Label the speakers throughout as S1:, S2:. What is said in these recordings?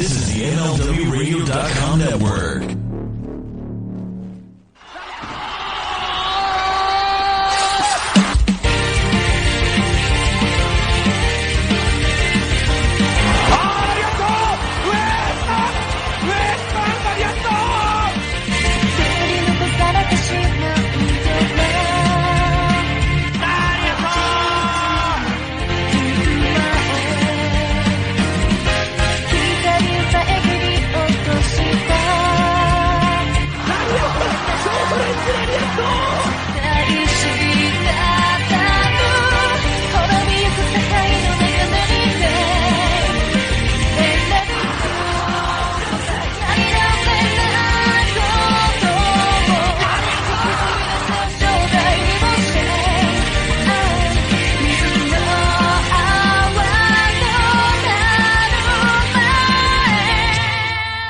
S1: This is the MLWRadio.com network.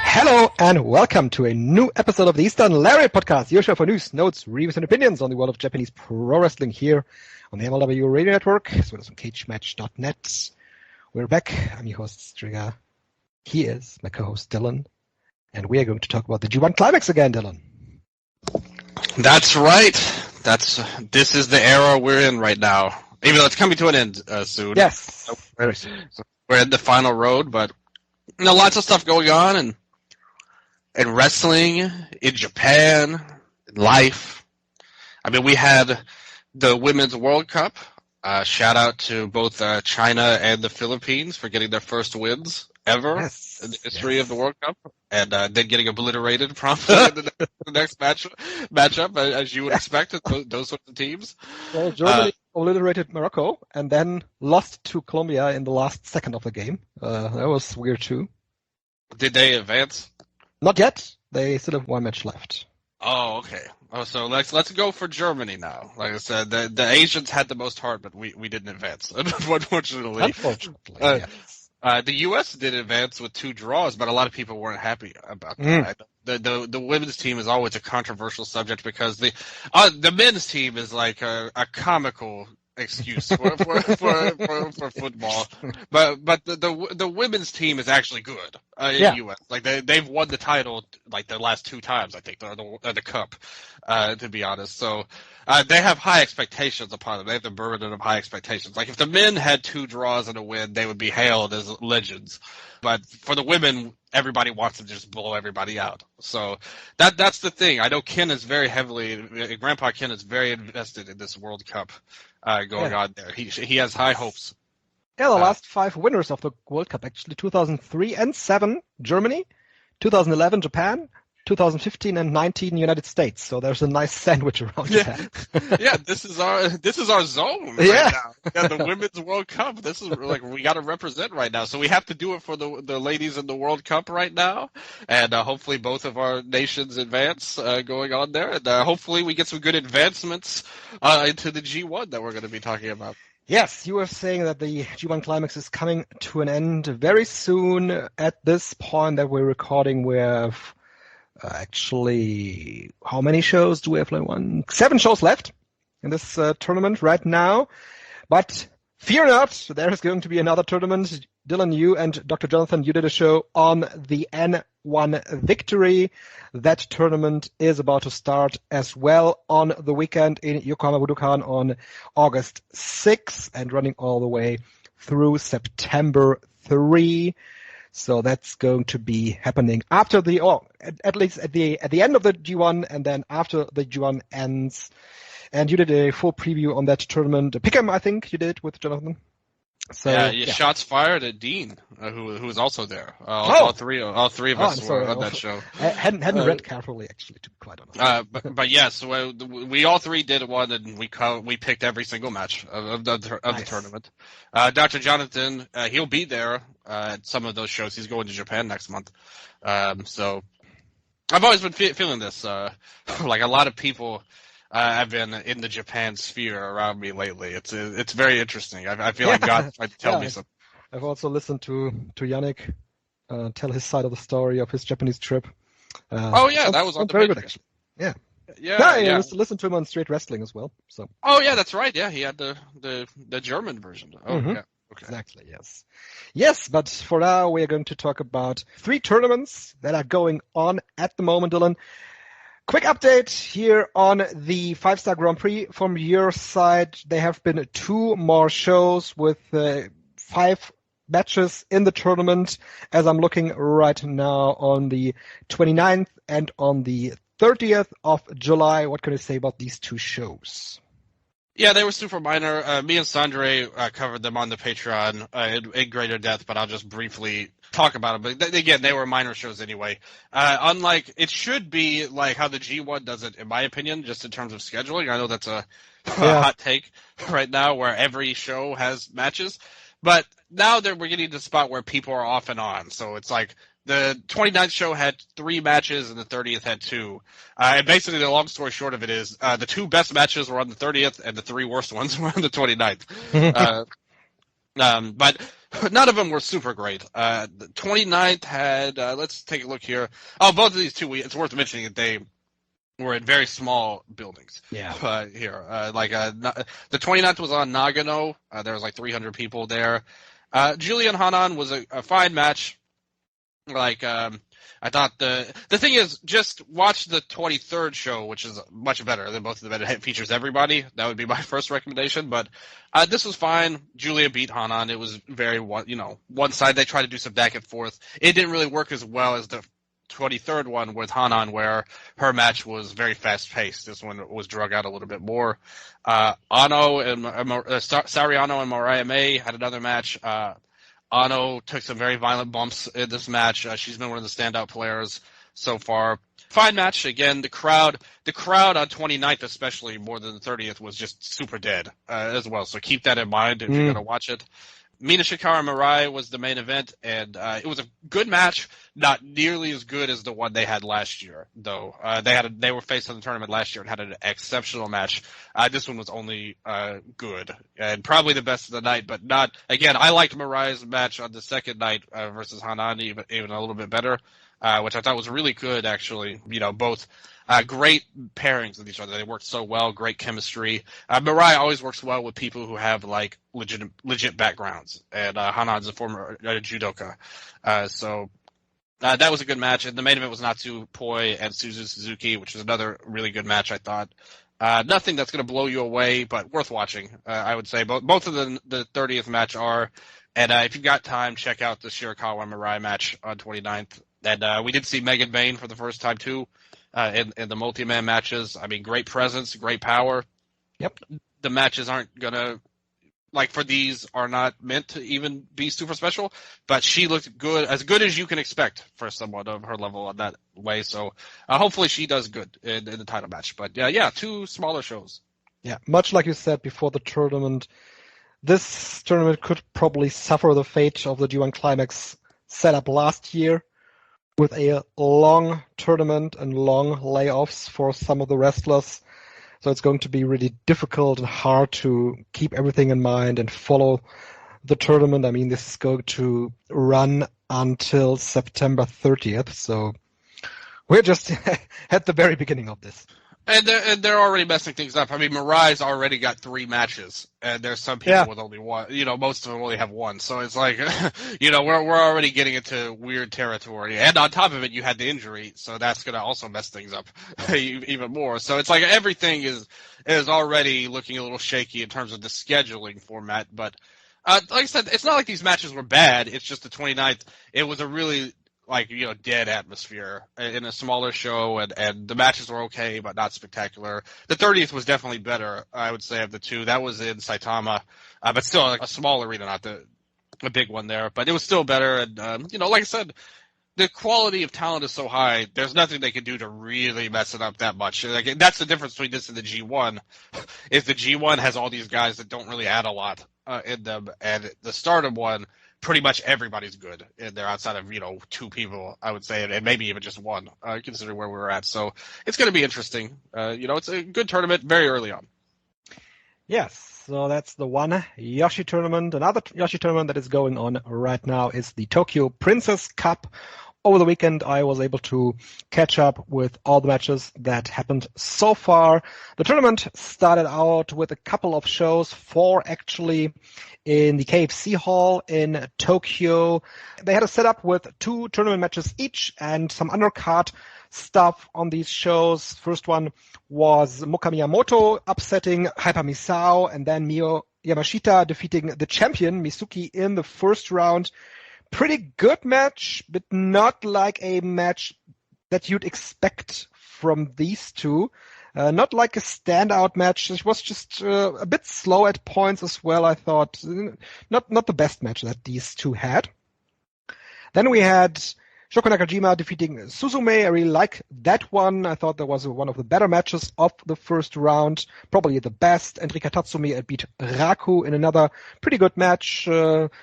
S2: Hello and welcome to a new episode of the Eastern Lariat podcast, your show for news, notes, reviews, and opinions on the world of Japanese pro wrestling here on the MLW Radio Network, as well as on cagematch.net. We're back. I'm your host, STRIGG A. He is my co-host, Dylan, and we are going to talk about the G1 Climax again, Dylan.
S3: That's right. This is the era we're in right now, even though it's coming to an end soon.
S2: Yes, very soon.
S3: We're in the final road, but lots of stuff going on, and wrestling, in Japan, in life. I mean, we had the Women's World Cup. Shout out to both China and the Philippines for getting their first wins ever in the history of the World Cup, and then getting obliterated promptly in the next matchup, as you would expect, those sorts of teams.
S2: Well, Germany obliterated Morocco and then lost to Colombia in the last second of the game. That was weird too.
S3: Did they advance?
S2: Not yet. They still have one match left.
S3: Oh, okay. Oh, so let's go for Germany now. Like I said, the Asians had the most heart, but we didn't advance, unfortunately.
S2: Unfortunately, yes.
S3: The U.S. did advance with 2 draws, but a lot of people weren't happy about that. The women's team is always a controversial subject because the men's team is like a comical excuse for football, but the women's team is actually good in the U.S. Like they've won the title like the last 2 times, I think, the cup, to be honest. So they have high expectations upon them. They have the burden of high expectations. Like if the men had 2 draws and a win, they would be hailed as legends. But for the women, everybody wants to just blow everybody out. So that's the thing. I know Grandpa Ken is very invested in this World Cup going on there. He has high hopes.
S2: Yeah, the last 5 winners of the World Cup, actually, 2003 and 7, Germany, 2011, Japan, 2015 and 19, United States. So there's a nice sandwich around Japan.
S3: Yeah, this is our zone right now. Yeah, the Women's World Cup. This is like we got to represent right now. So we have to do it for the ladies in the World Cup right now, and hopefully both of our nations advance going on there, and hopefully we get some good advancements into the G1 that we're going to be talking about.
S2: Yes, you were saying that the G1 Climax is coming to an end very soon. At this point that we're recording, we have actually, how many shows do we have? 7 shows left in this tournament right now. But fear not, there is going to be another tournament. Dylan, you and Dr. Jonathan, you did a show on the N1 Victory. That tournament is about to start as well on the weekend in Yokohama Budokan on August 6th and running all the way through September 3. So that's going to be happening after at least at the end of the G1 and then after the G1 ends. And you did a full preview on that tournament. Pick'em, I think you did with Jonathan. So
S3: shots fired at Dean, who was also there. All three of us were on that show.
S2: I hadn't read carefully, actually, to be quite honest.
S3: But yes, we all 3 did one, and we picked every single match of the tournament. Dr. Jonathan, he'll be there at some of those shows. He's going to Japan next month. So I've always been feeling this. Like a lot of people. I've been in the Japan sphere around me lately. It's very interesting. I feel like God tried to tell me something.
S2: I've also listened to Yannick tell his side of the story of his Japanese trip.
S3: That was on the
S2: very good, actually. Yeah. I listened to him on Straight Wrestling as well. So.
S3: Oh yeah, that's right. Yeah, he had the German version. Oh yeah. Okay.
S2: Exactly, yes. Yes, but for now we are going to talk about 3 tournaments that are going on at the moment, Dylan. Quick update here on the 5-Star Grand Prix from your side. There have been 2 more shows with 5 matches in the tournament as I'm looking right now on the 29th and on the 30th of July. What can you say about these 2 shows?
S3: Yeah, they were super minor. Me and Sandre covered them on the Patreon in greater depth, but I'll just briefly talk about them. But again, they were minor shows anyway. Unlike, it should be like how the G1 does it, in my opinion, just in terms of scheduling. I know that's a hot take right now where every show has matches. But now we're getting to the spot where people are off and on. So it's like the 29th show had 3 matches and the 30th had 2. And basically the long story short of it is the 2 best matches were on the 30th and the 3 worst ones were on the 29th. But none of them were super great. The 29th had, let's take a look here. Oh, both of these 2, it's worth mentioning that they were in very small buildings.
S2: Yeah.
S3: Here, the 29th was on Nagano. There was like 300 people there. Julian Hanan was a fine match. I thought the thing is, just watch the 23rd show, which is much better than both of them. It features everybody. That would be my first recommendation. But this was fine. Julia beat Hanan. It was very one side. They tried to do some back and forth. It didn't really work as well as the 23rd one with Hanan, where her match was very fast paced. This one was drug out a little bit more. Sari Ano and Mariah May had another match. Ano took some very violent bumps in this match. She's been one of the standout players so far. Fine match. Again, the crowd on 29th especially more than the 30th was just super dead as well. So keep that in mind if you're going to watch it. Mina Shikara Mirai was the main event, and it was a good match, not nearly as good as the one they had last year, though. They were faced in the tournament last year and had an exceptional match. This one was only good, and probably the best of the night, but not. Again, I liked Mirai's match on the second night versus Hanan even a little bit better, which I thought was really good, actually. Both great pairings with each other. They worked so well, great chemistry. Mirai always works well with people who have like legit backgrounds, and Hanan's a former judoka. So that was a good match. And the main event was Natsu Poi and Suzu Suzuki, which was another really good match, I thought. Nothing that's going to blow you away, but worth watching, I would say. Both of the 30th match are. And if you've got time, check out the Shirakawa Mirai match on 29th. And we did see Megan Bain for the first time, too. In the multi-man matches. I mean, great presence, great power.
S2: Yep.
S3: The matches aren't gonna, for these, are not meant to even be super special, but she looked good, as good as you can expect for someone of her level in that way. So hopefully she does good in the title match. But yeah, 2 smaller shows.
S2: Yeah, much like you said before the tournament, this tournament could probably suffer the fate of the G1 Climax setup last year, with a long tournament and long layoffs for some of the wrestlers. So it's going to be really difficult and hard to keep everything in mind and follow the tournament. I mean, this is going to run until September 30th. So we're just at the very beginning of this.
S3: And they're already messing things up. I mean, Mirai's already got 3 matches, and there's some people with only 1. Most of them only have 1. So it's like, we're already getting into weird territory. And on top of it, you had the injury, so that's going to also mess things up even more. So it's like everything is already looking a little shaky in terms of the scheduling format. But like I said, it's not like these matches were bad. It's just the 29th. It was a really dead atmosphere in a smaller show, and the matches were okay, but not spectacular. The 30th was definitely better, I would say, of the 2. That was in Saitama, but still a small arena, not a big one there. But it was still better, and, like I said, the quality of talent is so high, there's nothing they can do to really mess it up that much. That's the difference between this and the G1, is the G1 has all these guys that don't really add a lot in them, and the Stardom one, pretty much everybody's good in there outside of 2 people, I would say, and maybe even just 1, considering where we were at. So it's going to be interesting. It's a good tournament very early on.
S2: Yes, so that's the one Joshi tournament. Another Joshi tournament that is going on right now is the Tokyo Princess Cup, over the weekend, I was able to catch up with all the matches that happened so far. The tournament started out with a couple of shows, 4 actually, in the KFC Hall in Tokyo. They had a setup with 2 tournament matches each and some undercard stuff on these shows. First one was Moka Miyamoto upsetting Hyper Misao, and then Mio Yamashita defeating the champion Misuki in the first round. Pretty good match, but not like a match that you'd expect from these two. Not like a standout match. It was just a bit slow at points as well, I thought. Not the best match that these two had. Then we had Shoko Nakajima defeating Suzume. I really like that one. I thought that was one of the better matches of the first round, probably the best. And Rika Tatsumi beat Raku in another pretty good match.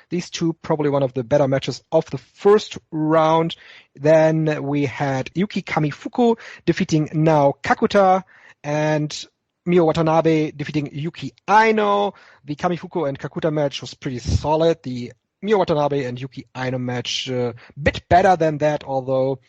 S2: These two probably one of the better matches of the first round. Then we had Yuki Kamifuku defeating Nao Kakuta and Mio Watanabe defeating Yuki Aino. The Kamifuku and Kakuta match was pretty solid. The Mio Watanabe and Yuki Aino match a bit better than that, although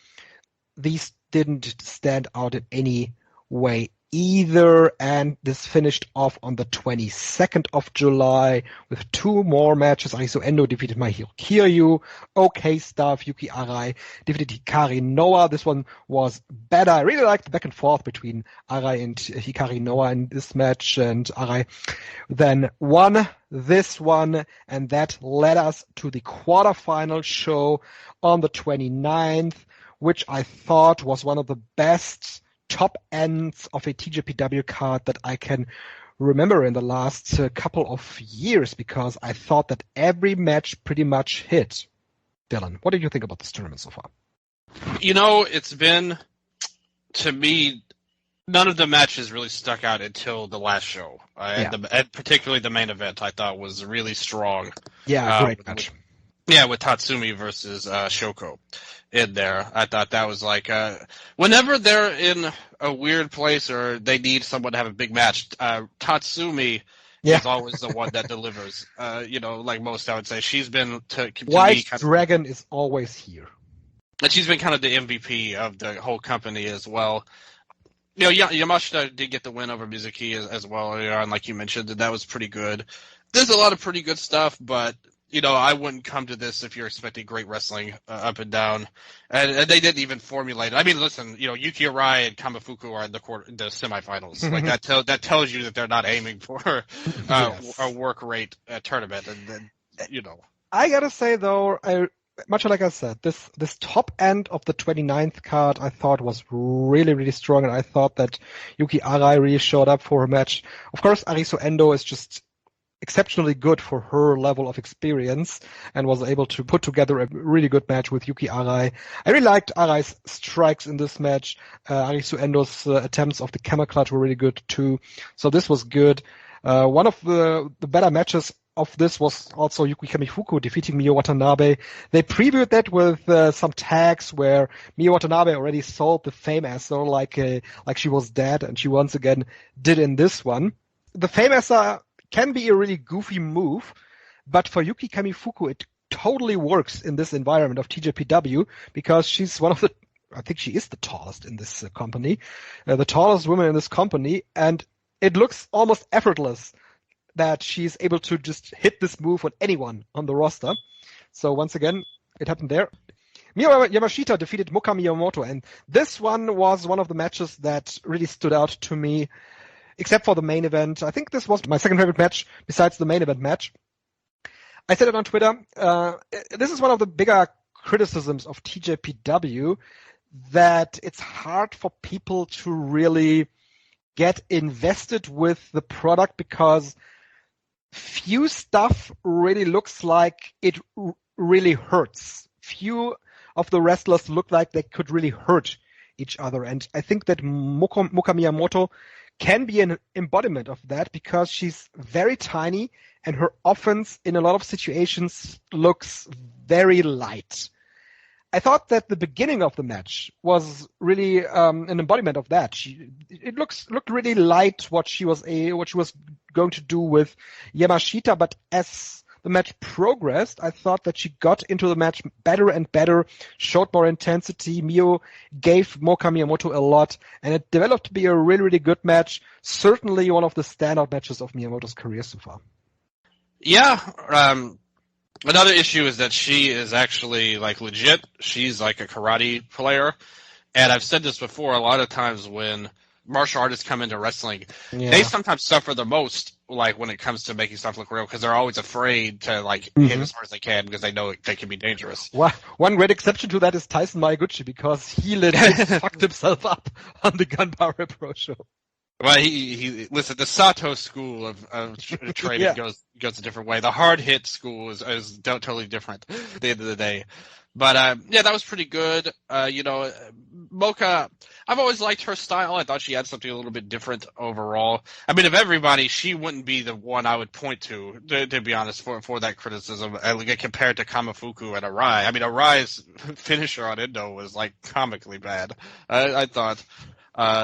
S2: these didn't stand out in any way either. And this finished off on the 22nd of July with 2 more matches. Arisu Endo defeated Mahiro Kiryu. Okay stuff. Yuki Arai defeated Hikari Noa. This one was better. I really liked the back and forth between Arai and Hikari Noa in this match, and Arai then won this one, and that led us to the quarterfinal show on the 29th, which I thought was one of the best top ends of a TJPW card that I can remember in the last couple of years, because I thought that every match pretty much hit. Dylan, what did you think about this tournament so far?
S3: You know, it's been, to me, none of the matches really stuck out until the last show. And particularly the main event, I thought was really strong.
S2: Yeah, great match.
S3: With Tatsumi versus Shoko in there. I thought that was like, whenever they're in a weird place or they need someone to have a big match, Tatsumi is always the one that delivers. Like most, I would say. She's been, to
S2: White
S3: me,
S2: Dragon is always here.
S3: And she's been kind of the MVP of the whole company as well. You know, Yamashita did get the win over Mizuki as well earlier on, like you mentioned, and that was pretty good. There's a lot of pretty good stuff, but, you know, I wouldn't come to this if you're expecting great wrestling up and down. And they didn't even formulate it. I mean, listen, you know, Yuki Arai and Kamifuku are in the semifinals. Like, that tells you that they're not aiming for a work rate tournament. And then, you know.
S2: I gotta say, though, much like I said, this top end of the 29th card I thought was really, really strong, and I thought that Yuki Arai really showed up for her match. Of course, Arisu Endo is just exceptionally good for her level of experience and was able to put together a really good match with Yuki Arai. I really liked Arai's strikes in this match. Arisu Endo's attempts of the camel clutch were really good too. So this was good. One of the better matches of this was also Yuki Kamifuku defeating Mio Watanabe. They previewed that with some tags where Mio Watanabe already sold the Fame Asser like she was dead, and she once again did in this one. The Fame Asser can be a really goofy move, but for Yuki Kamifuku it totally works in this environment of TJPW, because she's I think she is the tallest in this company, the tallest woman in this company, and it looks almost effortless that she's able to just hit this move on anyone on the roster. So once again, it happened there. Mio Yamashita defeated Moka Miyamoto, and this one was one of the matches that really stood out to me, except for the main event. I think this was my second favorite match besides the main event match. I said it on Twitter. This is one of the bigger criticisms of TJPW, that it's hard for people to really get invested with the product, because few stuff really looks like it really hurts. Few of the wrestlers look like they could really hurt each other. And I think that Moka Miyamoto can be an embodiment of that, because she's very tiny and her offense in a lot of situations looks very light. I thought that the beginning of the match was really an embodiment of that. It looked really light what she was going to do with Yamashita, but as the match progressed, I thought that she got into the match better and better, showed more intensity. Miyu gave Moka Miyamoto a lot, and it developed to be a really, really good match. Certainly one of the standout matches of Miyamoto's career so far.
S3: Yeah. Another issue is that she is actually like legit. She's like a karate player. And I've said this before, a lot of times when martial artists come into wrestling, they sometimes suffer the most, like when it comes to making stuff look real, because they're always afraid to like hit as hard as they can because they know they can be dangerous.
S2: One great exception to that is Tyson Maeguchi, because he legit fucked himself up on the Ganbare Pro Show.
S3: Well, he listen. The Sato school of training goes a different way. The hard hit school is totally different at the end of the day. But that was pretty good. Moka, I've always liked her style. I thought she had something a little bit different overall. I mean, of everybody, she wouldn't be the one I would point to be honest, for that criticism, compared to Kamifuku and Arai. I mean, Arai's finisher on Endo was like comically bad, I thought.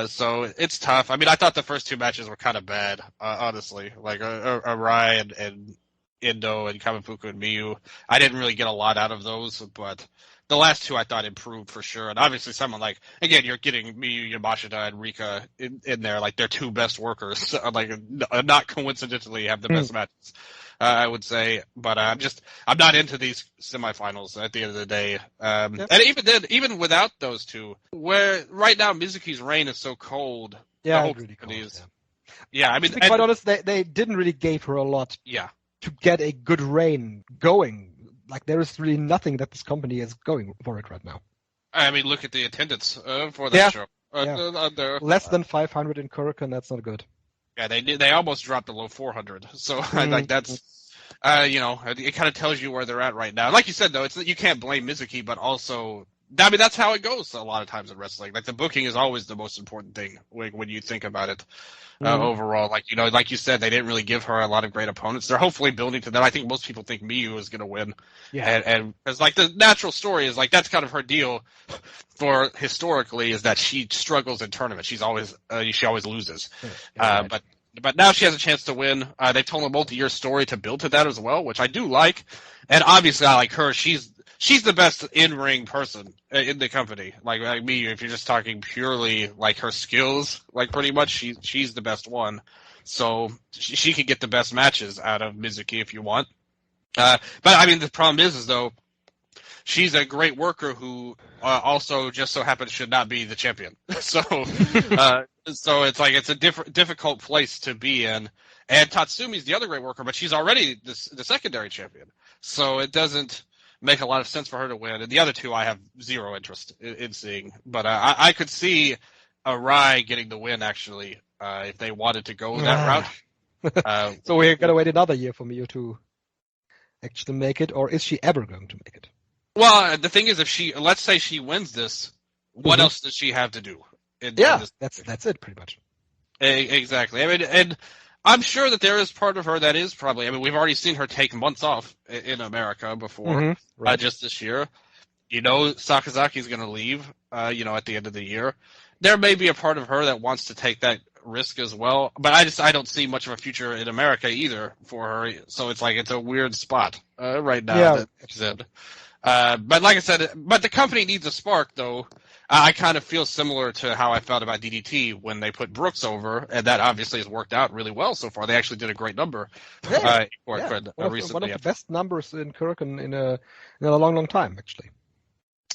S3: So it's tough. I mean, I thought the first two matches were kind of bad, honestly. Like Arai and Endo and Kamifuku and Miyu. I didn't really get a lot out of those, but the last two I thought improved for sure. And obviously someone like, again, you're getting Miyu, Yamashita, and Rika in there, like their two best workers, like not coincidentally have the best matches, I would say. But I'm not into these semifinals at the end of the day. And even then, even without those two, where right now Mizuki's reign is so cold.
S2: Yeah, it's really cold.
S3: Yeah, I mean,
S2: to be quite honest, they didn't really give her a lot.
S3: Yeah.
S2: To get a good reign going. Like, there is really nothing that this company is going for it right now. I
S3: mean, look at the attendance for that show.
S2: Less than 500 in Korakuen, that's not good.
S3: Yeah, they almost dropped below 400. So, like, that's, it kind of tells you where they're at right now. Like you said, though, you can't blame Mizuki, but also, I mean, that's how it goes a lot of times in wrestling. Like, the booking is always the most important thing when you think about it. Overall, like you said, they didn't really give her a lot of great opponents. They're hopefully building to that. I think most people think Miyu is going to win. Yeah. And it's like the natural story is like, that's kind of her deal for historically, is that she struggles in tournaments. She always loses. But now she has a chance to win. They told a multi-year story to build to that as well, which I do like. And obviously I like her. She's the best in-ring person in the company. Like me, if you're just talking purely like her skills, like pretty much she's the best one. So she could get the best matches out of Mizuki if you want. But I mean, the problem is though, she's a great worker who also just so happens should not be the champion. So it's like it's a difficult place to be in. And Tatsumi's the other great worker, but she's already the secondary champion. So it doesn't make a lot of sense for her to win. And the other two I have zero interest in seeing. But I could see Arai getting the win, actually, if they wanted to go that route.
S2: So we're going to wait another year for Miyu to actually make it, or is she ever going to make it?
S3: Well, the thing is, let's say she wins this, what else does she have to do?
S2: That's it, pretty much.
S3: Exactly. I mean, and I'm sure that there is part of her that is probably, I mean, we've already seen her take months off in America before, just this year. Sakazaki's going to leave, at the end of the year. There may be a part of her that wants to take that risk as well, but I don't see much of a future in America either for her. So it's like, it's a weird spot right now. That she's in. But like I said, but the company needs a spark, though. I kind of feel similar to how I felt about DDT when they put Brooks over, and that obviously has worked out really well so far. They actually did a great number.
S2: One of the best numbers in Korakuen in a long, long time, actually.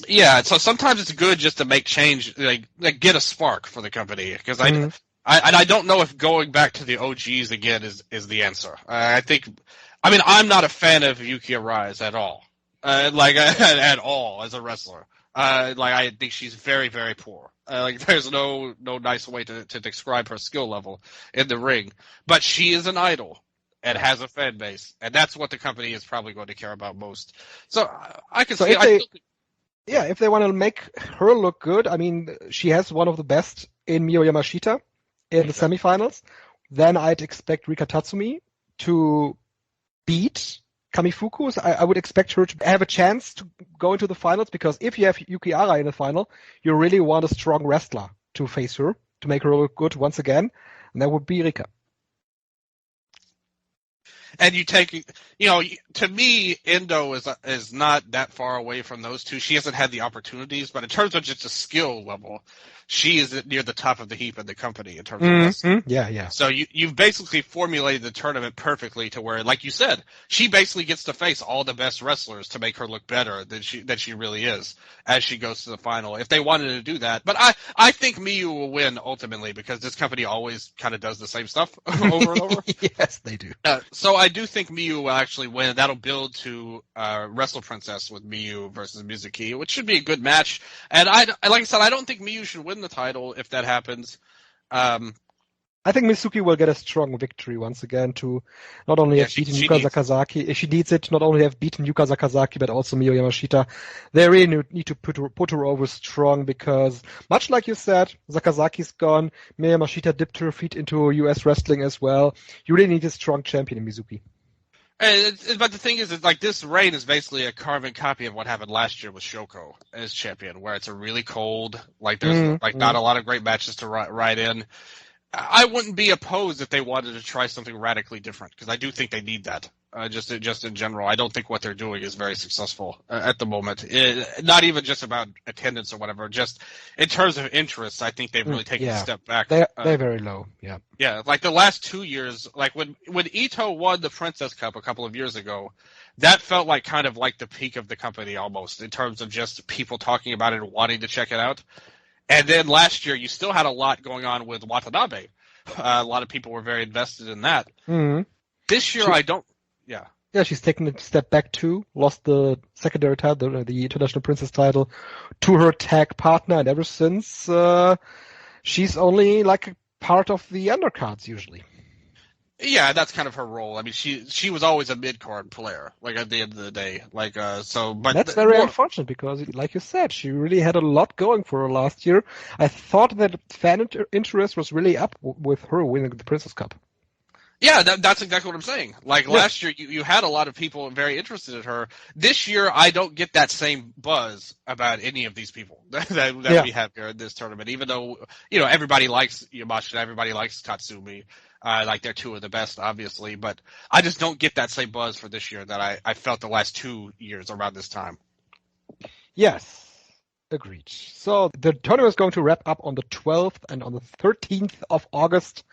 S3: Yeah, so sometimes it's good just to make change, like get a spark for the company, because I don't know if going back to the OGs again is the answer. I'm not a fan of Yuki Arai at all. At all as a wrestler. I think she's very, very poor. There's no nice way to describe her skill level in the ring. But she is an idol and has a fan base, and that's what the company is probably going to care about most. So I can see.
S2: If they want to make her look good, I mean, she has one of the best in Miyu Yamashita in the semifinals. Then I'd expect Rika Tatsumi to beat Kamifuku. So I would expect her to have a chance to go into the finals, because if you have Yuki Arai in the final, you really want a strong wrestler to face her, to make her look good once again, and that would be Rika.
S3: And you take, to me, Endo is not that far away from those two. She hasn't had the opportunities, but in terms of just a skill level, she is near the top of the heap in the company in terms of wrestling.
S2: Yeah.
S3: So you've basically formulated the tournament perfectly to where, like you said, she basically gets to face all the best wrestlers to make her look better than she really is as she goes to the final. If they wanted to do that, but I think Miyu will win ultimately because this company always kind of does the same stuff over and over.
S2: Yes, they do.
S3: So I do think Miyu will actually win. That'll build to Wrestle Princess with Miyu versus Mizuki, which should be a good match. And like I said, I don't think Miyu should win the title if that happens.
S2: I think Mizuki will get a strong victory once again to not only have beaten Yuka Sakazaki, if she needs it, not only have beaten Yuka Sakazaki, but also Miyu Yamashita. They really need to put her over strong because, much like you said, Sakazaki's gone, Miyu Yamashita dipped her feet into US wrestling as well. You really need a strong champion in Mizuki.
S3: But the thing is like this reign is basically a carbon copy of what happened last year with Shoko as champion, where it's a really cold, like there's not a lot of great matches to ride in. I wouldn't be opposed if they wanted to try something radically different because I do think they need that. Just in general, I don't think what they're doing is very successful at the moment. Not even just about attendance or whatever. Just in terms of interest, I think they've really taken a step back.
S2: They're very low. Yeah.
S3: Yeah, like the last 2 years, like when Ito won the Princess Cup a couple of years ago, that felt like kind of like the peak of the company almost in terms of just people talking about it and wanting to check it out. And then last year, you still had a lot going on with Watanabe. A lot of people were very invested in that.
S2: Mm-hmm.
S3: This year, I don't. Yeah.
S2: Yeah, she's taken a step back too. Lost the secondary title, the International Princess title, to her tag partner, and ever since, she's only like a part of the undercards usually.
S3: Yeah, that's kind of her role. I mean, she was always a mid-card player, like at the end of the day. Like, but
S2: that's very unfortunate because, like you said, she really had a lot going for her last year. I thought that fan interest was really up with her winning the Princess Cup.
S3: Yeah, that's exactly what I'm saying. Like last year, you had a lot of people very interested in her. This year, I don't get that same buzz about any of these people that we have here in this tournament. Even though everybody likes Yamashita, everybody likes Tatsumi. Like they're two of the best, obviously, but I just don't get that same buzz for this year that I felt the last 2 years around this time.
S2: Yes. Agreed. So the tournament is going to wrap up on the 12th and on the 13th of August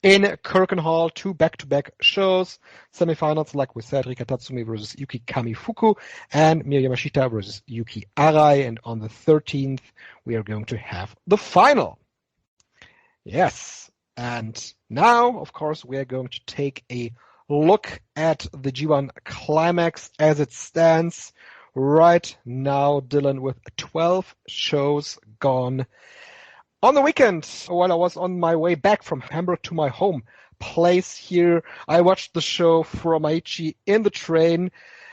S2: in Kirkenhall, 2 back-to-back shows. Semifinals, like we said, Rika Tatsumi versus Yuki Kamifuku and Miyu Yamashita versus Yuki Arai. And on the 13th, we are going to have the final. Yes. And now, of course, we are going to take a look at the G1 Climax as it stands right now, Dylan, with 12 shows gone. On the weekend, while I was on my way back from Hamburg to my home place here, I watched the show from Aichi in the train,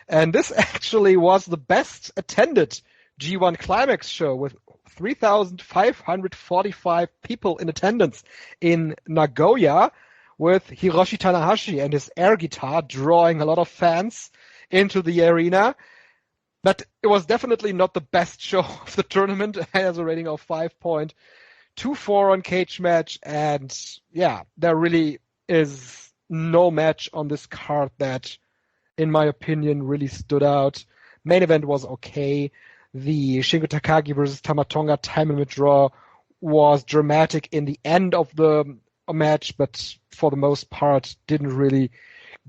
S2: and this actually was the best attended G1 Climax show with 3,545 people in attendance in Nagoya, with Hiroshi Tanahashi and his air guitar drawing a lot of fans into the arena. But it was definitely not the best show of the tournament. It has a rating of 5.24 on Cage Match. And yeah, there really is no match on this card that, in my opinion, really stood out. Main event was okay. The Shingo Takagi versus Tamatonga time limit draw was dramatic in the end of the match, but for the most part didn't really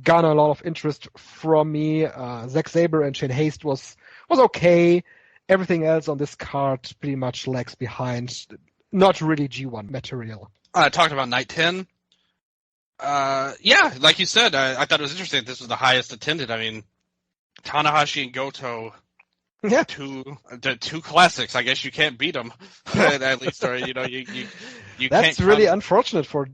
S2: garner a lot of interest from me. Zack Sabre and Shane Haste was okay. Everything else on this card pretty much lags behind. Not really G1 material.
S3: Talked about Night 10. Yeah, like you said, I thought it was interesting that this was the highest attended. I mean, Tanahashi and Goto, two classics. I guess you can't beat them, at least, or you
S2: That's really unfortunate for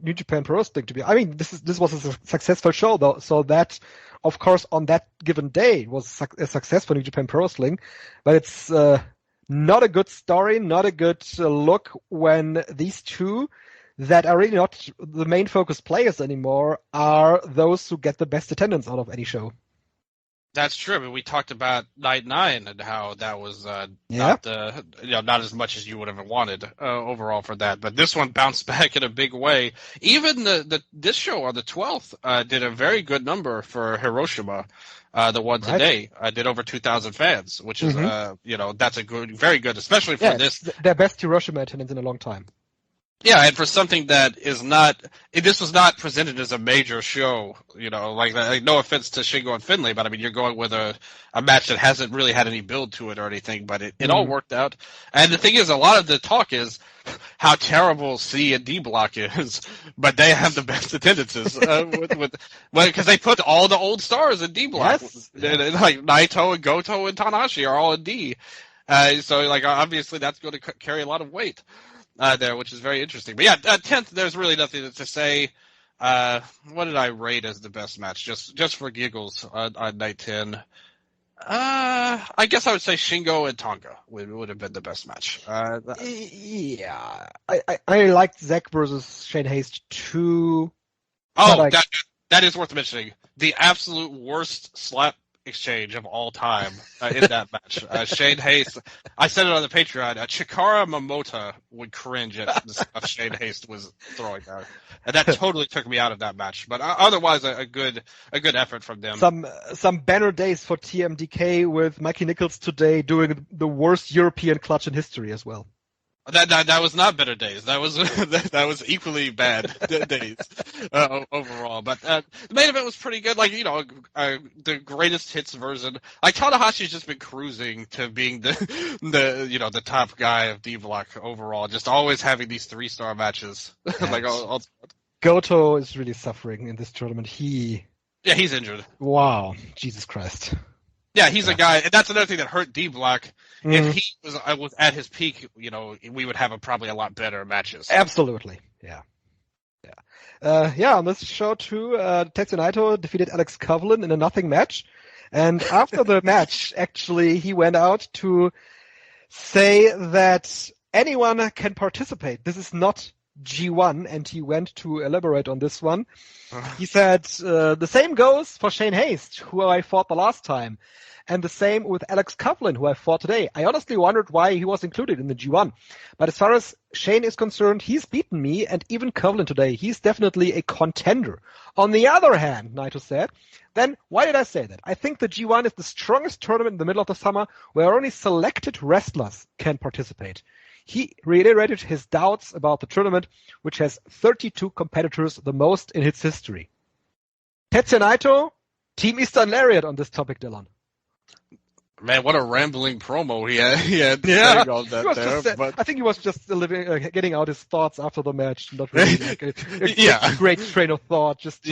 S2: New Japan Pro Wrestling to be. I mean, this was a successful show, though, so that, of course, on that given day was a success for New Japan Pro Wrestling, but it's not a good story, not a good look when these two that are really not the main focus players anymore are those who get the best attendance out of any show.
S3: That's true. I mean, we talked about Night 9 and how that was
S2: Yeah.
S3: not as much as you would have wanted overall for that. But this one bounced back in a big way. Even this show on the 12th did a very good number for Hiroshima. The one today did over 2,000 fans, which is that's a very good, especially for this.
S2: Their best Hiroshima attendance in a long time.
S3: Yeah, and for something that is not, this was not presented as a major show, like no offense to Shingo and Finlay, but I mean, you're going with a match that hasn't really had any build to it or anything, but it all worked out. And the thing is, a lot of the talk is how terrible C and D block is, but they have the best attendances, because they put all the old stars in D block.
S2: Yes.
S3: Like Naito and Goto and Tanahashi are all in D. So like, obviously that's going to carry a lot of weight. There, which is very interesting. But yeah, 10th, there's really nothing to say. What did I rate as the best match? Just for giggles on night 10. I guess I would say Shingo and Tonga would have been the best match.
S2: Yeah, I liked Zack versus Shane Haste too.
S3: Oh, that is worth mentioning. The absolute worst slap exchange of all time in that match. Shane Haste, I said it on the Patreon, Chikara Momota would cringe at the stuff Shane Haste was throwing out. And that totally took me out of that match. But otherwise, a good effort from them.
S2: Some banner days for TMDK with Mikey Nichols today doing the worst European clutch in history as well.
S3: That was not better days. That was equally bad days overall. But the main event was pretty good. Like the greatest hits version. Like Tanahashi's just been cruising to being the top guy of D Block overall. Just always having these 3-star matches. Like
S2: Goto is really suffering in this tournament. He's
S3: injured.
S2: Wow, Jesus Christ.
S3: Yeah, he's a guy, and that's another thing that hurt D Block. If he was at his peak, we would have probably a lot better matches.
S2: Absolutely, yeah. On this show too, Tetsuya Naito defeated Alex Coughlin in a nothing match, and after the match, actually, he went out to say that anyone can participate. This is not G1, and he went to elaborate on this one. He said, the same goes for Shane Haste, who I fought the last time, and the same with Alex Coughlin, who I fought today. I honestly wondered why he was included in the G1. But as far as Shane is concerned, he's beaten me, and even Coughlin today. He's definitely a contender. On the other hand, Naito said, then why did I say that? I think the G1 is the strongest tournament in the middle of the summer where only selected wrestlers can participate. He reiterated his doubts about the tournament, which has 32 competitors, the most in its history. Tetsuya Naito, Team Eastern Lariat on this topic, Dylan.
S3: Man, what a rambling promo he had saying all that there. But
S2: I think he was just getting out his thoughts after the match. Not really a great train of thought. Just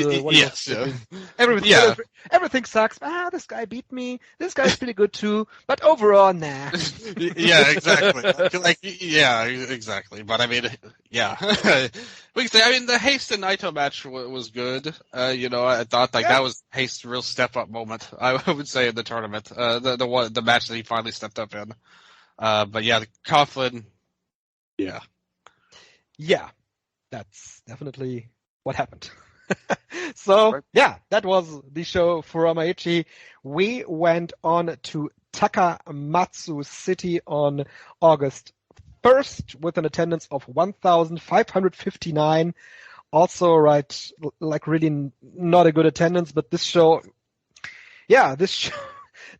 S2: everything sucks. This guy beat me. This guy's pretty good too. But overall, nah.
S3: Exactly. Exactly. But I mean, we can say. I mean, the Haste and Naito match was good. I thought that was Haste's real step up moment. I would say in the tournament. The match that he finally stepped up in. But yeah, the Coughlin. Yeah, that's definitely what happened. So that was the show for Amaichi. We went on to Takamatsu City on August 1st with an attendance of 1,559. Also, really not a good attendance, but this show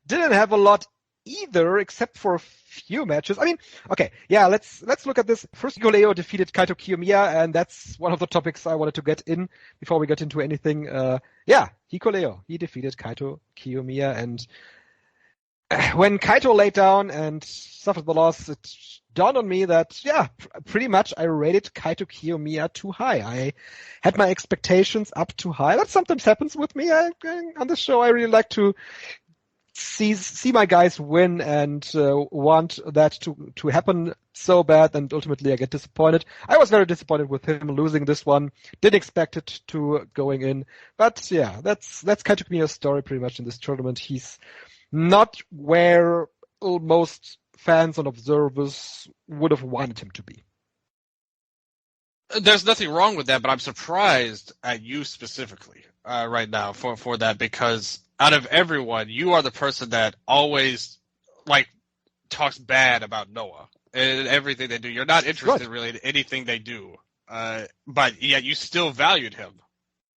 S3: didn't have a lot either, except for a few matches. I mean, let's look at this. First, Hikuleo defeated Kaito Kiyomiya, and that's one of the topics I wanted to get in before we get into anything. Hikuleo, he defeated Kaito Kiyomiya, and when Kaito laid down and suffered the loss, it dawned on me that, pretty much I rated Kaito Kiyomiya too high. I had my expectations up too high. That sometimes happens with me. On this show, I really like to see my guys win and want that to happen so bad, and ultimately I get disappointed. I was very disappointed with him losing this one. Didn't expect it to going in, but that's Kaito Kiyomiya's story pretty much in this tournament. He's not where most fans and observers would have wanted him to be. There's nothing wrong with that, but I'm surprised at you specifically right now for that, because out of everyone, you are the person that always talks bad about Noah and everything they do. You're not interested really in anything they do, but yet you still valued him,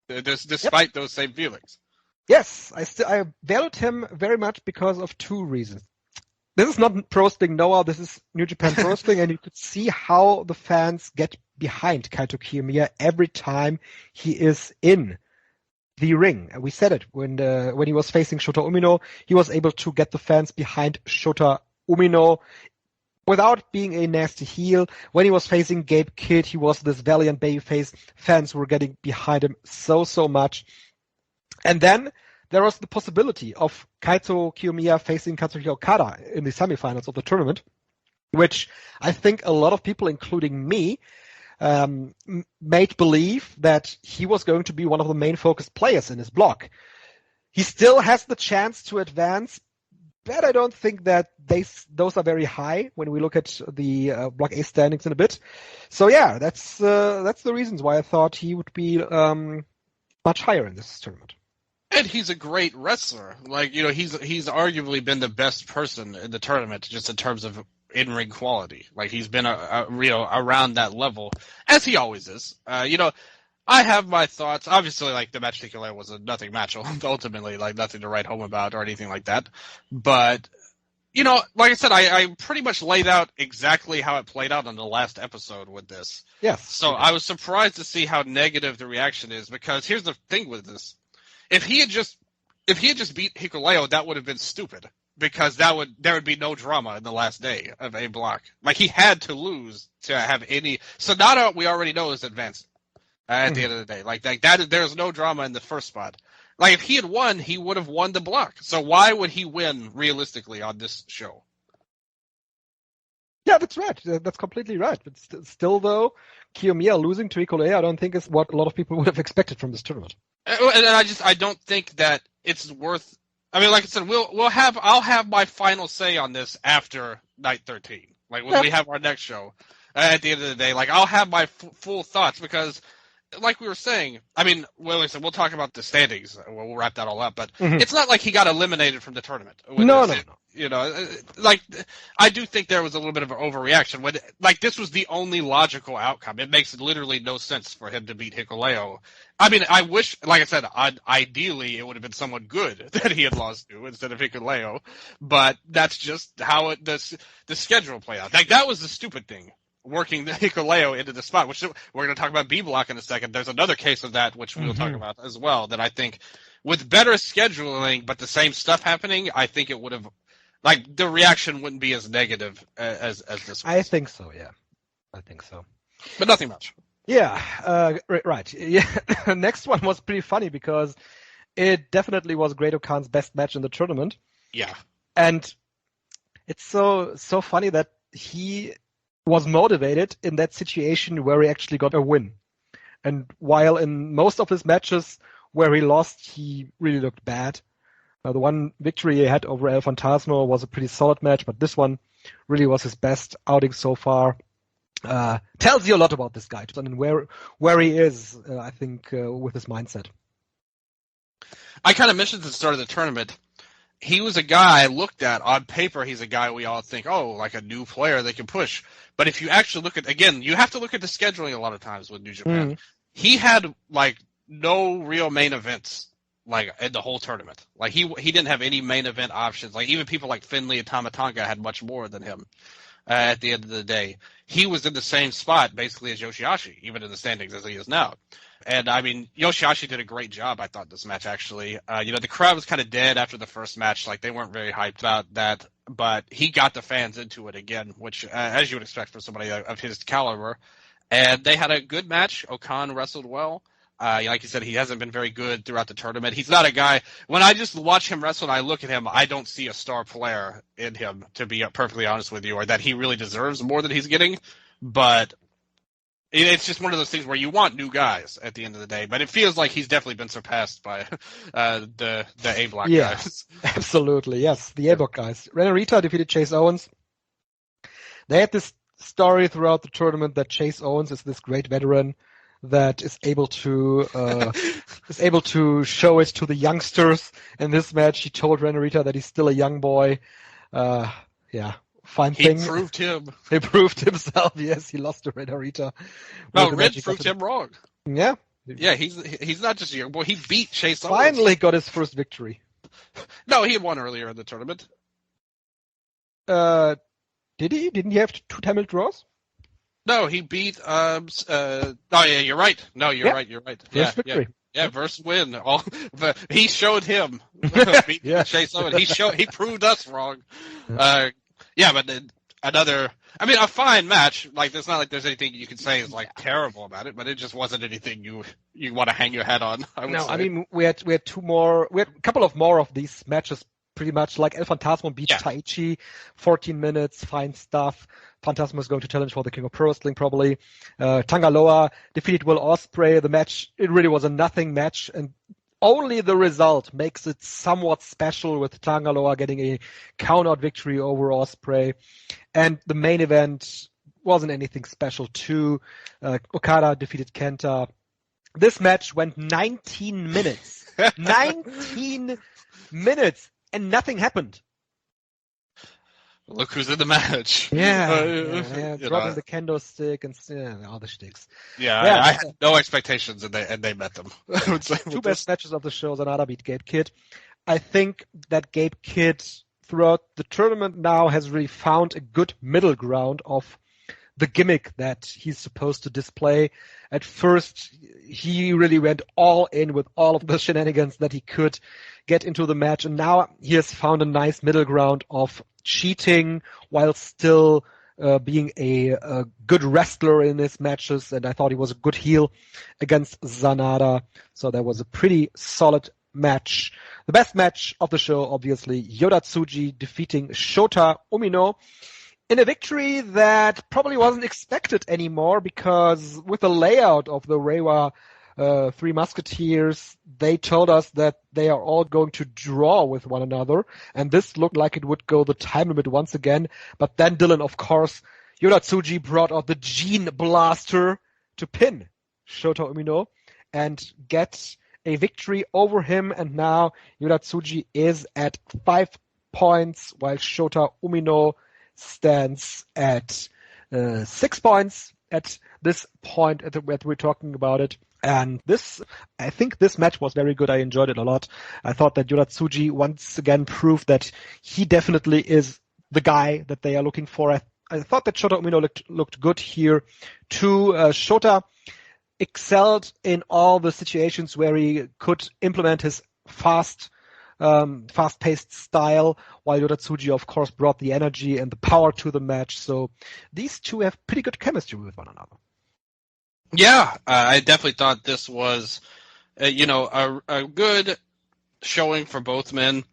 S3: despite those same feelings.
S2: Yes, I valued him very much because of two reasons. This is not Pro Wrestling Noah, this is New Japan Pro Wrestling, and you could see how the fans get behind Kaito Kiyomiya every time he is in the ring. We said it when he was facing Shota Umino, he was able to get the fans behind Shota Umino without being a nasty heel. When he was facing Gabe Kidd, he was this valiant babyface. Fans were getting behind him so much. And then there was the possibility of Kaito Kiyomiya facing Katsuhiro Okada in the semifinals of the tournament, which I think a lot of people, including me, made believe that he was going to be one of the main focused players in his block. He still has the chance to advance, but I don't think that those are very high when we look at the Block A standings in a bit. So yeah, that's the reasons why I thought he would be much higher in this tournament.
S3: And he's a great wrestler. He's arguably been the best person in the tournament, just in terms of in-ring quality. He's been around that level, as he always is. I have my thoughts. Obviously, the match Nikolai was a nothing match, ultimately, nothing to write home about or anything like that. But, like I said, I pretty much laid out exactly how it played out on the last episode with this.
S2: Yes.
S3: So I was surprised to see how negative the reaction is, because here's the thing with this. If he had just beat Hikuleo, that would have been stupid, because there would be no drama in the last day of A Block. He had to lose to have any. Sonata, we already know, is advancing at the end of the day. There's no drama in the first spot. If he had won, he would have won the block. So why would he win realistically on this show?
S2: Yeah, that's right. That's completely right. But still, though, Kiyomiya losing to Hikuleo, I don't think is what a lot of people would have expected from this tournament.
S3: And I don't think that it's worth. I mean, like I said, I'll have my final say on this after night 13, when we have our next show. At the end of the day, I'll have my full thoughts, because, like we were saying, I mean, we'll talk about the standings. We'll wrap that all up, but it's not like he got eliminated from the tournament.
S2: No.
S3: I do think there was a little bit of an overreaction. When, this was the only logical outcome. It makes literally no sense for him to beat Hikuleo. I mean, I wish, like I said, ideally it would have been someone good that he had lost to instead of Hikuleo, but that's just how the schedule played out. That was the stupid thing, working the Hikuleo into the spot, which we're going to talk about B Block in a second. There's another case of that, which we'll talk about as well, that I think with better scheduling, but the same stuff happening, I think it would have, the reaction wouldn't be as negative as this was.
S2: I think so, yeah. I think so.
S3: But nothing much.
S2: Yeah, right. Yeah. Next one was pretty funny, because it definitely was Great Okan's best match in the tournament.
S3: Yeah.
S2: And it's so funny that he was motivated in that situation where he actually got a win. And while in most of his matches where he lost, he really looked bad. The one victory he had over El Fantasma was a pretty solid match, but this one really was his best outing so far. Tells you a lot about this guy and where he is, I think, with his mindset.
S3: I kind of mentioned at the start of the tournament, he was a guy looked at on paper. He's a guy we all think, a new player they can push. But if you actually look at, again, you have to look at the scheduling a lot of times with New Japan. He had no real main events in the whole tournament. He didn't have any main event options. Even people like Finley and Tamatanga had much more than him. At the end of the day, he was in the same spot basically as Yoshihashi, even in the standings as he is now. And I mean, Yoshihashi did a great job, I thought, this match actually. The crowd was kind of dead after the first match, they weren't very hyped about that, but he got the fans into it again, which, as you would expect from somebody of his caliber. And they had a good match. Okan wrestled well. Like you said, he hasn't been very good throughout the tournament. He's not a guy. When I just watch him wrestle and I look at him, I don't see a star player in him, to be perfectly honest with you, or that he really deserves more than he's getting. But it's just one of those things where you want new guys at the end of the day. But it feels like he's definitely been surpassed by the A Block guys.
S2: Absolutely, yes, the A Block guys. Renarita defeated Chase Owens. They had this story throughout the tournament that Chase Owens is this great veteran that is able to show it to the youngsters. In this match, he told Ren Narita that he's still a young boy. Fine thing.
S3: He proved him.
S2: He proved himself. Yes, he lost to Ren Narita.
S3: No, Ren proved him wrong.
S2: Yeah.
S3: Yeah, he's not just a young boy. He beat Chase Owens.
S2: Finally got his first victory.
S3: No, he had won earlier in the tournament.
S2: Did he? Didn't he have 2 time draws?
S3: No, he beat. Oh yeah, you're right. No, you're right. You're right.
S2: First victory.
S3: Yeah, first win. He showed him.
S2: Yeah.
S3: Chase Owens. He proved us wrong. But another. I mean, a fine match. Like, it's not like there's anything you can say is like terrible about it, but it just wasn't anything you want to hang your hat on. I would say.
S2: I mean, we had 2 more. We had a couple of more of these matches. Pretty much like El Phantasmo beat Taichi, 14 minutes, fine stuff. Phantasmo is going to challenge for the King of Pro Wrestling probably. Tanga Loa defeated Will Ospreay. The match, it really was a nothing match, and only the result makes it somewhat special, with Tanga Loa getting a count-out victory over Ospreay. And the main event wasn't anything special too. Okada defeated Kenta. This match went 19 minutes. 19 minutes! And nothing happened.
S3: Look who's in the match.
S2: Dropping the kendo stick and all the sticks.
S3: I had no expectations, and they met them.
S2: Two best matches of the show. Zanada beat Gabe Kidd. I think that Gabe Kidd, throughout the tournament now, has really found a good middle ground of the gimmick that he's supposed to display. At first, he really went all in with all of the shenanigans that he could get into the match, and now he has found a nice middle ground of cheating while still being a good wrestler in his matches, and I thought he was a good heel against Zanada, so that was a pretty solid match. The best match of the show, obviously, Yoda Tsuji defeating Shota Umino in a victory that probably wasn't expected anymore, because with the layout of the Reiwa Three Musketeers, they told us that they are all going to draw with one another, and this looked like it would go the time limit once again. But then Dylan, of course, Yoda Tsuji brought out the Gene Blaster to pin Shota Umino and get a victory over him, and now Yoda Tsuji is at 5 points, while Shota Umino stands at 6 points at this point that we're talking about it. And I think this match was very good. I enjoyed it a lot. I thought that Yoda Tsuji once again proved that he definitely is the guy that they are looking for. I thought that Shota Umino looked good here too. Shota excelled in all the situations where he could implement his fast-paced style, while Yoda Tsuji, of course, brought the energy and the power to the match. So these two have pretty good chemistry with one another.
S3: Yeah, I definitely thought this was, a good showing for both men.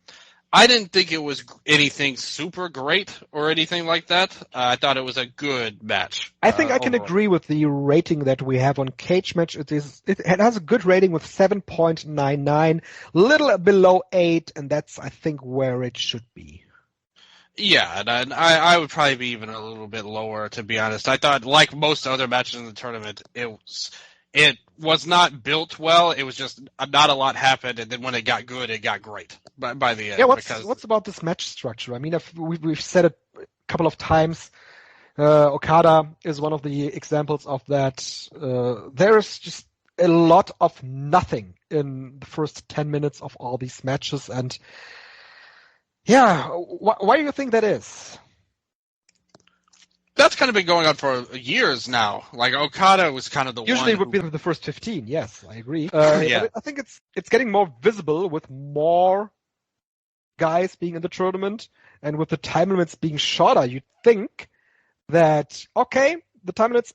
S3: I didn't think it was anything super great or anything like that. I thought it was a good match.
S2: I think I can agree with the rating that we have on Cage Match. It has a good rating with 7.99, little below 8, and that's, I think, where it should be.
S3: Yeah, and I would probably be even a little bit lower, to be honest. I thought, like most other matches in the tournament, it was not built well. It was just not a lot happened, and then when it got good, it got great by the end.
S2: Yeah, what's about this match structure? I mean, we've said it a couple of times. Okada is one of the examples of that. There is just a lot of nothing in the first 10 minutes of all these matches, and yeah, why do you think that is?
S3: That's kind of been going on for years now. Like, Okada was kind of the
S2: Usually
S3: one.
S2: Usually it would be the first 15, yes, I agree.
S3: Yeah.
S2: I think it's getting more visible with more guys being in the tournament, and with the time limits being shorter. You'd think that, okay, the time limits,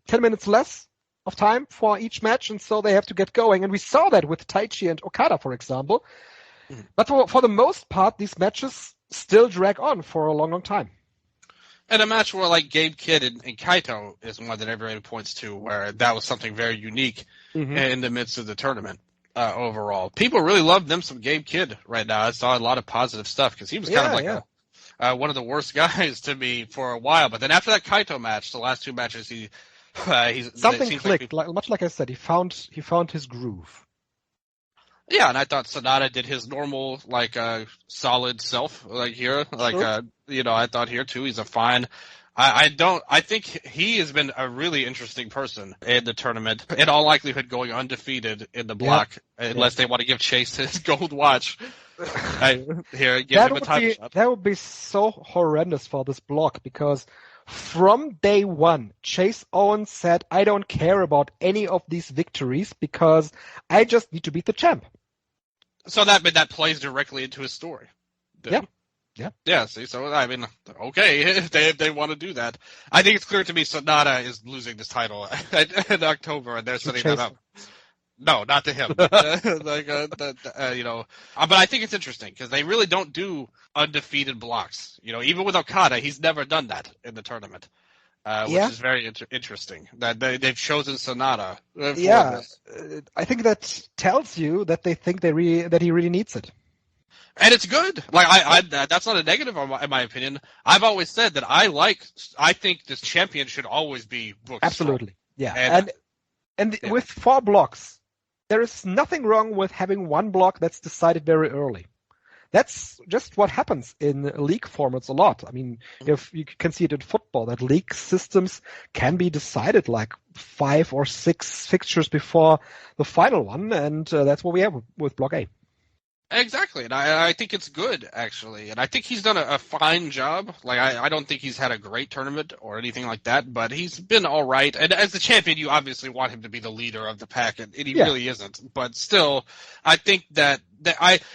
S2: 10 minutes less of time for each match, and so they have to get going. And we saw that with Taichi and Okada, for example. But for the most part, these matches still drag on for a long, long time.
S3: And a match where, like, Gabe Kidd and Kaito is one that everybody points to, where that was something very unique in the midst of the tournament overall. People really love them some Gabe Kidd right now. I saw a lot of positive stuff, because he was kind of like one of the worst guys to me for a while. But then after that Kaito match, the last 2 matches, he
S2: Something clicked, much like I said. He found his groove.
S3: Yeah, and I thought Sonata did his normal, solid self, here.
S2: Sure.
S3: I thought here too, he's a fine. I think he has been a really interesting person in the tournament. In all likelihood, going undefeated in the block, unless they want to give Chase his gold watch. Give him a time shot.
S2: That would be so horrendous for this block, because from day one, Chase Owens said, I don't care about any of these victories because I just need to beat the champ.
S3: So that plays directly into his story. Yeah, see, so, okay, if they want to do that. I think it's clear to me Sonata is losing this title in October, and they're setting that up. No, not to him. But I think it's interesting, because they really don't do undefeated blocks. Even with Okada, he's never done that in the tournament. Which is very interesting that they've chosen Sonata.
S2: I think that tells you that they think that he really needs it.
S3: And it's good. That's not a negative in my opinion. I've always said that I think this champion should always be booked.
S2: Absolutely. Yeah. And with 4 blocks, there is nothing wrong with having one block that's decided very early. That's just what happens in league formats a lot. I mean, if you can see it in football, that league systems can be decided 5 or 6 fixtures before the final one, and that's what we have with Block A.
S3: Exactly, and I think it's good, actually. And I think he's done a fine job. I don't think he's had a great tournament or anything like that, but he's been all right. And as the champion, you obviously want him to be the leader of the pack, and he really isn't. But still, I think that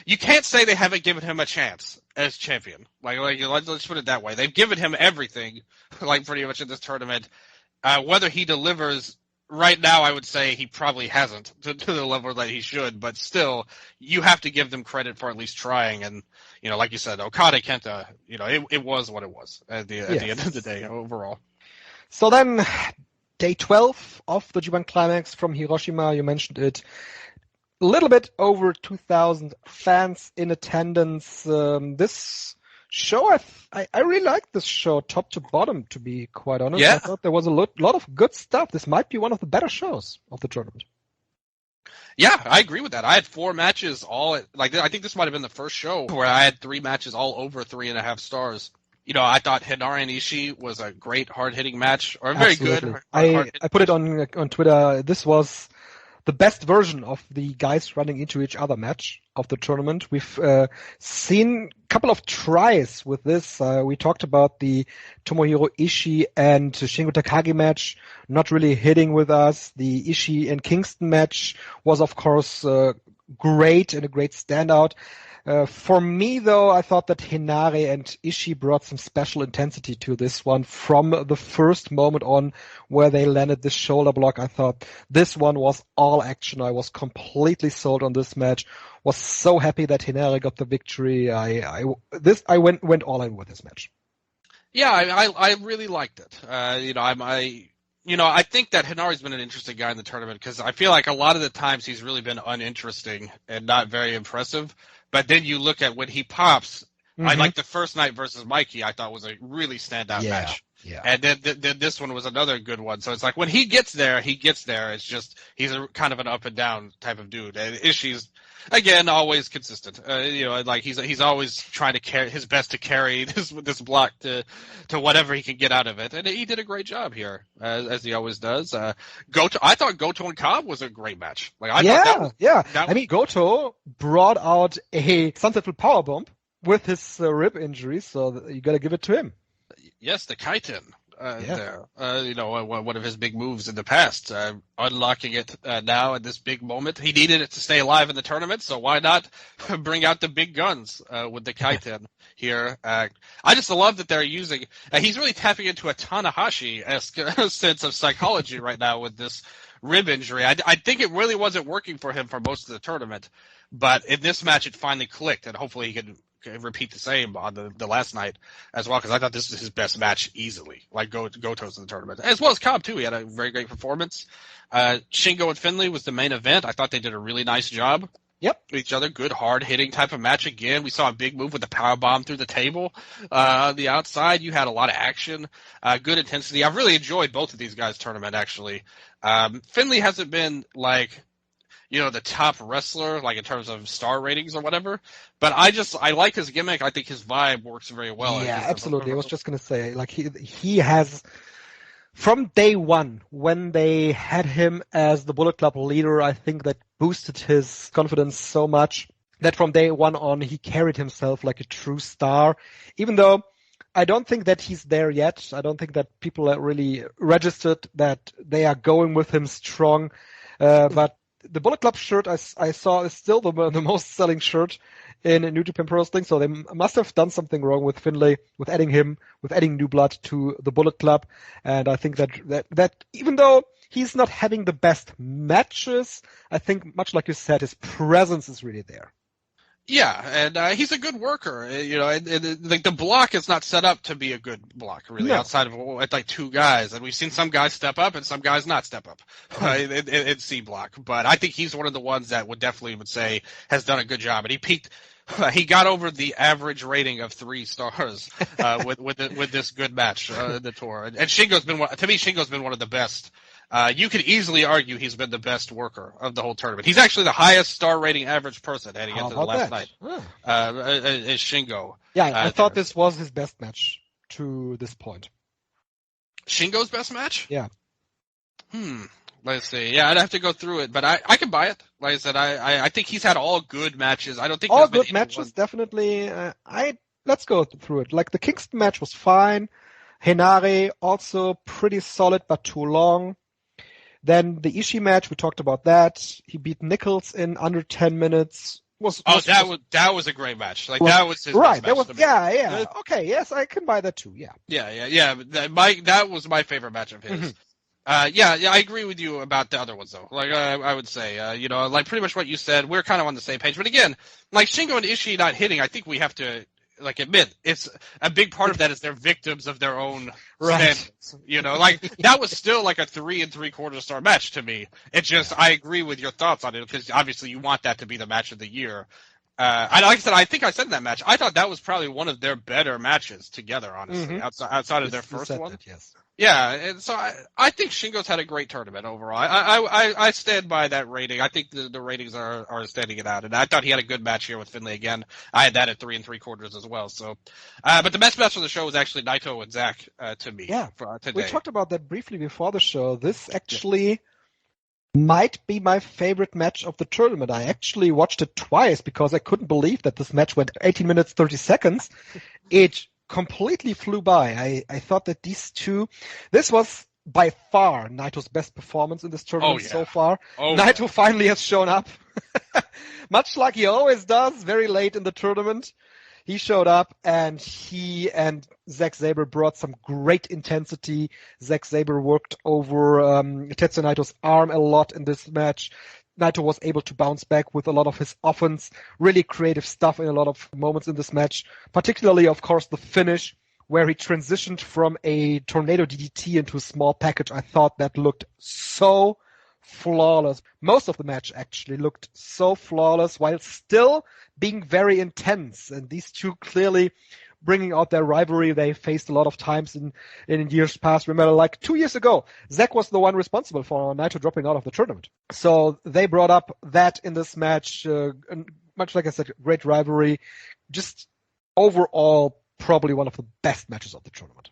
S3: you can't say they haven't given him a chance as champion. Let's put it that way. They've given him everything, pretty much in this tournament. Whether he delivers right now, I would say he probably hasn't to the level that he should, but still, you have to give them credit for at least trying. And, like you said, Okada Kenta, it was what it was at the end of the day overall.
S2: So then, day 12 of the G1 Climax from Hiroshima, you mentioned it. A little bit over 2,000 fans in attendance. This show, I really liked this show top to bottom, to be quite honest.
S3: Yeah.
S2: I thought there was a lot of good stuff. This might be one of the better shows of the tournament.
S3: Yeah, I agree with that. I had 4 matches I think this might have been the first show where I had 3 matches all over 3.5 stars. I thought Hinari and Ishii was a great hard-hitting match, or very
S2: Absolutely.
S3: good.
S2: I put it on Twitter. This was the best version of the guys running into each other match of the tournament. We've seen a couple of tries with this. We talked about the Tomohiro Ishii and Shingo Takagi match not really hitting with us. The Ishii and Kingston match was, of course, great and a great standout. For me, though, I thought that Hinari and Ishii brought some special intensity to this one from the first moment on where they landed this shoulder block. I thought this one was all action. I was completely sold on this match. Was so happy that Hinari got the victory. I went all in with this match.
S3: Yeah, I really liked it. I think that Hinari's been an interesting guy in the tournament, because I feel like a lot of the times he's really been uninteresting and not very impressive. But then you look at when he pops, I like the first night versus Mikey, I thought was a really standout match. Yeah. And then this one was another good one. So it's like when he gets there, It's just he's a kind of an up and down type of dude. And Ishii's, again, always consistent. He's always trying to his best to carry this block to whatever he can get out of it. And he did a great job here, as he always does. I thought Goto and Cobb was a great match. Goto
S2: brought out a sunsetful powerbomb with his rib injury, so you got to give it to him.
S3: Yes, the Kaiten there. One of his big moves in the past, unlocking it now at this big moment. He needed it to stay alive in the tournament, so why not bring out the big guns with the Kaiten here? I just love that they're using. He's really tapping into a Tanahashi-esque sense of psychology right now with this rib injury. I think it really wasn't working for him for most of the tournament, but in this match it finally clicked, and hopefully he can repeat the same on the last night as well, because I thought this was his best match easily, Goto's in the tournament, as well as Cobb too. He had a very great performance. Shingo and Finlay was the main event. I thought they did a really nice job.
S2: Yep.
S3: each other. Good, hard-hitting type of match again. We saw a big move with the power bomb through the table on the outside. You had a lot of action, good intensity. I've really enjoyed both of these guys' tournament, actually. Finley hasn't been, like, the top wrestler, like in terms of star ratings or whatever. But I like his gimmick. I think his vibe works very well.
S2: Yeah, absolutely. I was just going to say, like, he has, from day one, when they had him as the Bullet Club leader, I think that boosted his confidence so much that from day one on, he carried himself like a true star, even though I don't think that he's there yet. I don't think that people are really registered that they are going with him strong. But the Bullet Club shirt I saw is still the most selling shirt in New Japan Pro Wrestling, so they must have done something wrong with Finlay, with adding new blood to the Bullet Club. And I think that even though he's not having the best matches, I think, much like you said, his presence is really there.
S3: Yeah, and he's a good worker. Like the block is not set up to be a good block, really, outside of like two guys. And we've seen some guys step up and some guys not step up in C block. But I think he's one of the ones that would say has done a good job. And he peaked. He got over the average rating of 3 stars with this good match in the tour. And Shingo's been one of the best. You could easily argue he's been the best worker of the whole tournament. He's actually the highest star rating average person heading into the last night. Is Shingo.
S2: Yeah, I thought this was his best match to this point.
S3: Shingo's best match?
S2: Yeah.
S3: Let's see. Yeah, I'd have to go through it, but I can buy it. Like I said, I think he's had all good matches. I don't think
S2: all good matches, definitely. Let's go through it. Like the Kingston match was fine. Henare also pretty solid, but too long. Then the Ishii match, we talked about that. He beat Nichols in under 10 minutes.
S3: That was a great match. Like that was his best match.
S2: Yeah. Okay, yes, I can buy that too. Yeah.
S3: Yeah. That was my favorite match of his. Yeah, I agree with you about the other ones though. Like I would say, like pretty much what you said, we're kind of on the same page. But again, like Shingo and Ishii not hitting, I think we have to admit it's a big part of that is they're victims of their own standards. Like that was still like a 3 3/4 star match to me. It's just I agree with your thoughts on it because obviously you want that to be the match of the year. And like I said, I think I said in that match, I thought that was probably one of their better matches together, honestly, outside of their first one.
S2: That, yes.
S3: Yeah, and so I think Shingo's had a great tournament overall. I stand by that rating. I think the ratings are standing it out, and I thought he had a good match here with Finlay again. I had that at 3 3/4 as well. So, but the best match of the show was actually Naito and Zack to me.
S2: Yeah,
S3: for today.
S2: We talked about that briefly before the show. This actually might be my favorite match of the tournament. I actually watched it twice because I couldn't believe that this match went 18 minutes 30 seconds. It completely flew by. I thought that this was by far Naito's best performance in this tournament so far. Naito finally has shown up, much like he always does, very late in the tournament. He showed up, and he and Zack Sabre brought some great intensity. Zack Sabre worked over Tetsuya Naito's arm a lot in this match. Naito was able to bounce back with a lot of his offense, really creative stuff in a lot of moments in this match, particularly, of course, the finish where he transitioned from a tornado DDT into a small package. I thought that looked so flawless. Most of the match actually looked so flawless while still being very intense. And these two clearly bringing out their rivalry they faced a lot of times in years past. Remember, like 2 years ago, Zack was the one responsible for Naito dropping out of the tournament. So they brought up that in this match. And much like I said, great rivalry. Just overall, probably one of the best matches of the tournament.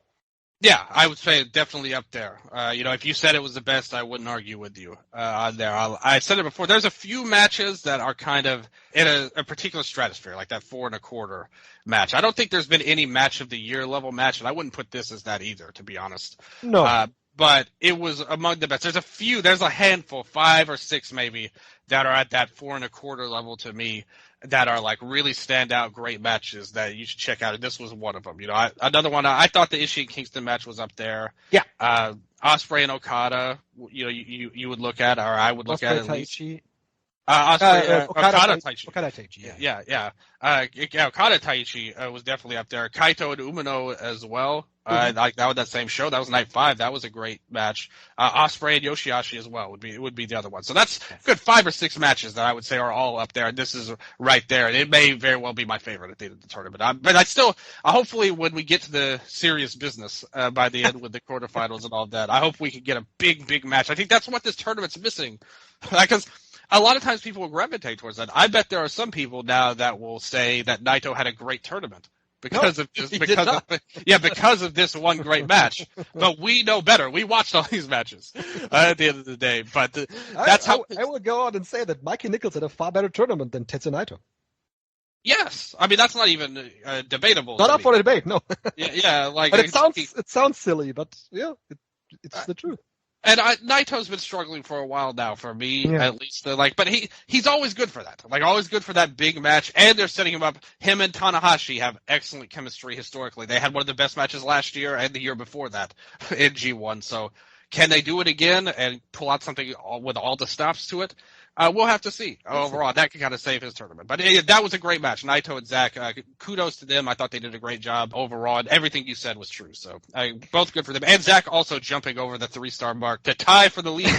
S3: Yeah, I would say definitely up there. If you said it was the best, I wouldn't argue with you on there. I said it before. There's a few matches that are kind of in a particular stratosphere, like that 4 1/4 match. I don't think there's been any match of the year level match, and I wouldn't put this as that either, to be honest.
S2: No.
S3: But it was among the best. There's a handful, 5 or 6 maybe, that are at that 4 1/4 level to me that are like really standout great matches that you should check out. And this was one of them. Another one, I thought the Ishii and Kingston match was up there.
S2: Yeah.
S3: Ospreay and Okada, you would look at, or I would look at least. Okada Taichi.
S2: Okada Taichi,
S3: Yeah. Okada Taichi was definitely up there. Kaito and Umino as well. Like that was that same show. That was night 5. That was a great match. Ospreay and Yoshihashi as well would be the other one. So that's good 5 or 6 matches that I would say are all up there. And this is right there. And it may very well be my favorite at the end of the tournament. But I still, hopefully when we get to the serious business by the end with the quarterfinals and all that, I hope we can get a big match. I think that's what this tournament's missing. Because a lot of times people will gravitate towards that. I bet there are some people now that will say that Naito had a great tournament because of this one great match. But we know better. We watched all these matches at the end of the day. But that's how
S2: I will go on and say that Mikey Nichols had a far better tournament than Tetsuya Naito.
S3: Yes, I mean that's not even debatable.
S2: Not up for debate, no.
S3: yeah, like.
S2: But it sounds silly, but yeah, it's the truth.
S3: And Naito's been struggling for a while now, for me at least. But he's always good for that. Like always good for that big match. And they're setting him up. Him and Tanahashi have excellent chemistry historically. They had one of the best matches last year and the year before that in G1. So can they do it again and pull out something with all the stops to it? We'll have to see. Overall, that could kind of save his tournament. But that was a great match. Naito and Zach, kudos to them. I thought they did a great job overall. And everything you said was true. So both good for them. And Zach also jumping over the 3-star mark to tie for the lead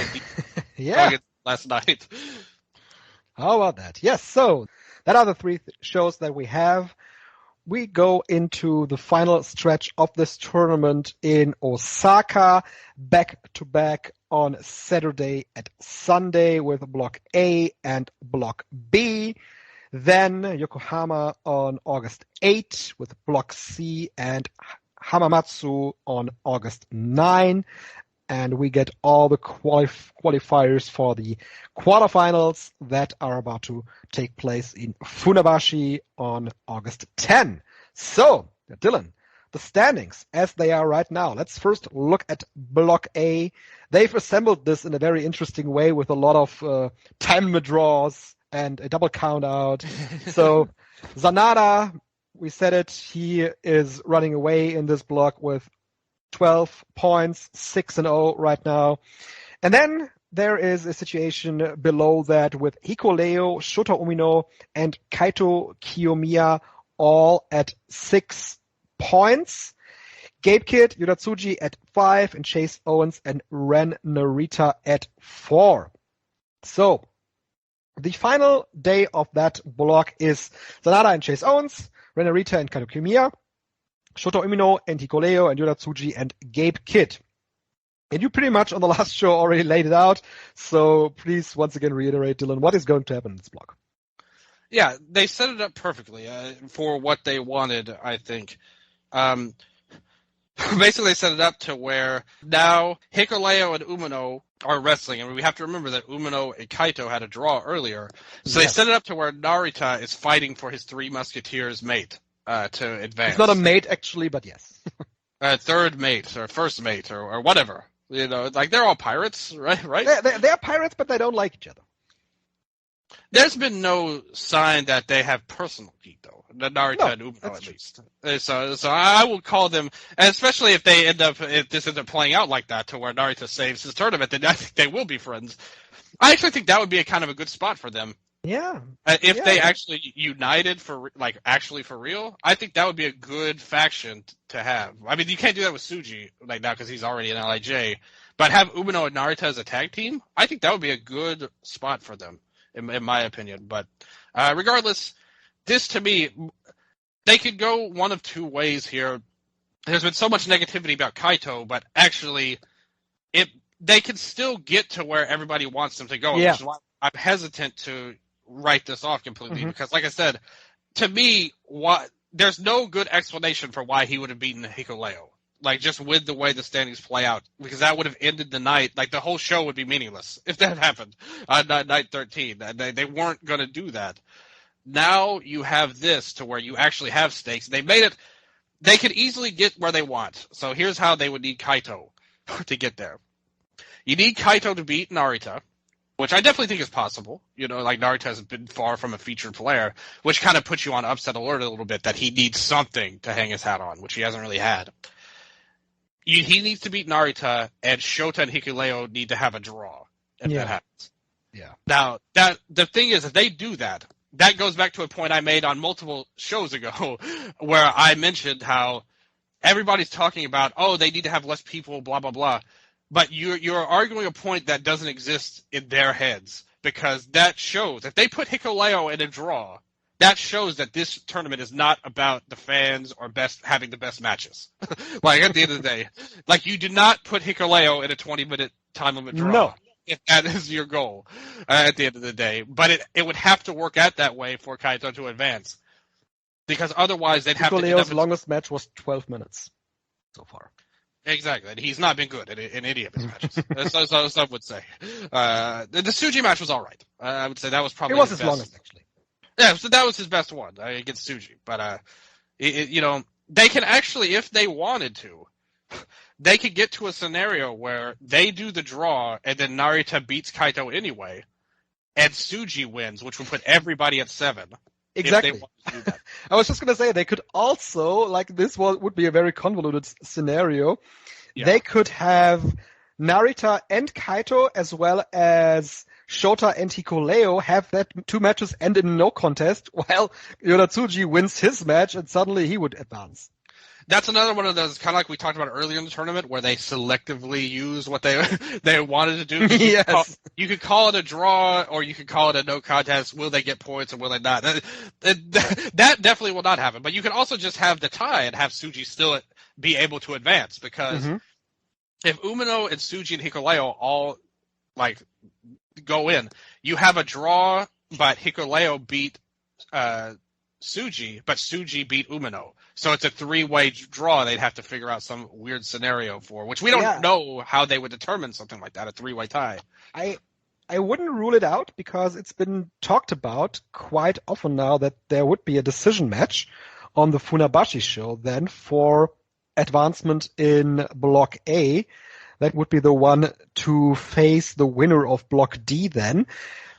S3: last night.
S2: How about that? Yes. So that are the 3 shows that we have. We go into the final stretch of this tournament in Osaka, back-to-back on Saturday and Sunday with Block A and Block B. Then Yokohama on August 8 with Block C and Hamamatsu on August 9. And we get all the qualifiers for the quarterfinals that are about to take place in Funabashi on August 10. So, Dylan, the standings as they are right now. Let's first look at Block A. They've assembled this in a very interesting way with a lot of time draws and a double count out. So, Sanada, we said it, he is running away in this block with 12 points, 6-0 right now. And then there is a situation below that with Hikuleo, Shota Umino, and Kaito Kiyomiya all at 6 points. Gabe Kidd, Yodatsuji at 5, and Chase Owens and Ren Narita at 4. So, the final day of that block is Sanada and Chase Owens, Ren Narita and Kaito Kiyomiya, Shota Umino and Hikuleo and Yodatsuji and Gabe Kidd. And you pretty much on the last show already laid it out, so please once again reiterate, Dylan, what is going to happen in this block?
S3: Yeah, they set it up perfectly for what they wanted, I think. Basically, they set it up to where now Hikuleo and Umino are wrestling. I mean, we have to remember that Umino and Kaito had a draw earlier. So they set it up to where Narita is fighting for his Three Musketeers mate to advance.
S2: It's not a mate, actually, but yes.
S3: Third mate or first mate or whatever. You know, like they're all pirates, right?
S2: They're pirates, but they don't like each other.
S3: There's been no sign that they have personal heat, though. Narita and Umino, at least. So I will call them, and especially if this ends up playing out like that, to where Narita saves his tournament, then I think they will be friends. I actually think that would be a kind of a good spot for them.
S2: Yeah.
S3: If they actually united actually for real, I think that would be a good faction to have. I mean, you can't do that with Tsuji right now because he's already in LIJ, but have Umino and Narita as a tag team, I think that would be a good spot for them, in my opinion. But regardless, this to me, they could go one of two ways here. There's been so much negativity about Kaito, but actually, they can still get to where everybody wants them to go, which is why I'm hesitant to write this off completely because, like I said, to me, there's no good explanation for why he would have beaten Hikuleo. Like, just with the way the standings play out, because that would have ended the night. Like, the whole show would be meaningless if that happened on night 13. They weren't going to do that. Now you have this to where you actually have stakes. They made it. They could easily get where they want. So here's how they would need Kaito to get there. You need Kaito to beat Narita, which I definitely think is possible. You know, like Narita has been far from a featured player, which kind of puts you on upset alert a little bit that he needs something to hang his hat on, which he hasn't really had. He needs to beat Narita, and Shota and Hikuleo need to have a draw if that happens.
S2: Yeah.
S3: Now, the thing is, if they do that, that goes back to a point I made on multiple shows ago, where I mentioned how everybody's talking about, oh, they need to have less people, blah blah blah, but you're arguing a point that doesn't exist in their heads, because that shows if they put Hikuleo in a draw, that shows that this tournament is not about the fans or having the best matches. Like, at the end of the day, like, you do not put Hikuleo in a 20-minute time limit draw.
S2: No.
S3: If that is your goal at the end of the day. But it would have to work out that way for Kaito to advance. Because otherwise they'd have
S2: Hikuleo's
S3: to...
S2: longest match was 12 minutes so far.
S3: Exactly. And he's not been good in any of his matches. so some would say. The Tsuji match was all right. I would say that was probably
S2: It was
S3: his
S2: his
S3: best.
S2: longest, actually.
S3: Yeah, so that was his best one against Tsuji. But, they can actually, if they wanted to, they could get to a scenario where they do the draw and then Narita beats Kaito anyway, and Tsuji wins, which would put everybody at 7.
S2: Exactly.
S3: If they wanted to do that.
S2: I was just going to say, they could also, like, would be a very convoluted scenario.
S3: Yeah.
S2: They could have Narita and Kaito, as well as Shota and Hikuleo, have that 2 matches end in no contest, while Yodatsuji wins his match, and suddenly he would advance.
S3: That's another one of those, kind of like we talked about earlier in the tournament, where they selectively use what they wanted to do.
S2: Yes.
S3: You could call it a draw, or you could call it a no contest. Will they get points, or will they not? That definitely will not happen. But you can also just have the tie and have Tsuji still be able to advance, because if Umino and Tsuji and Hikuleo all, like, go in, you have a draw, but Hikuleo beat Tsuji, but Tsuji beat Umino. So it's a 3-way draw they'd have to figure out some weird scenario for, which we don't know how they would determine something like that, a 3-way tie.
S2: I wouldn't rule it out, because it's been talked about quite often now that there would be a decision match on the Funabashi show then for advancement in Block A. That would be the one to face the winner of Block D then.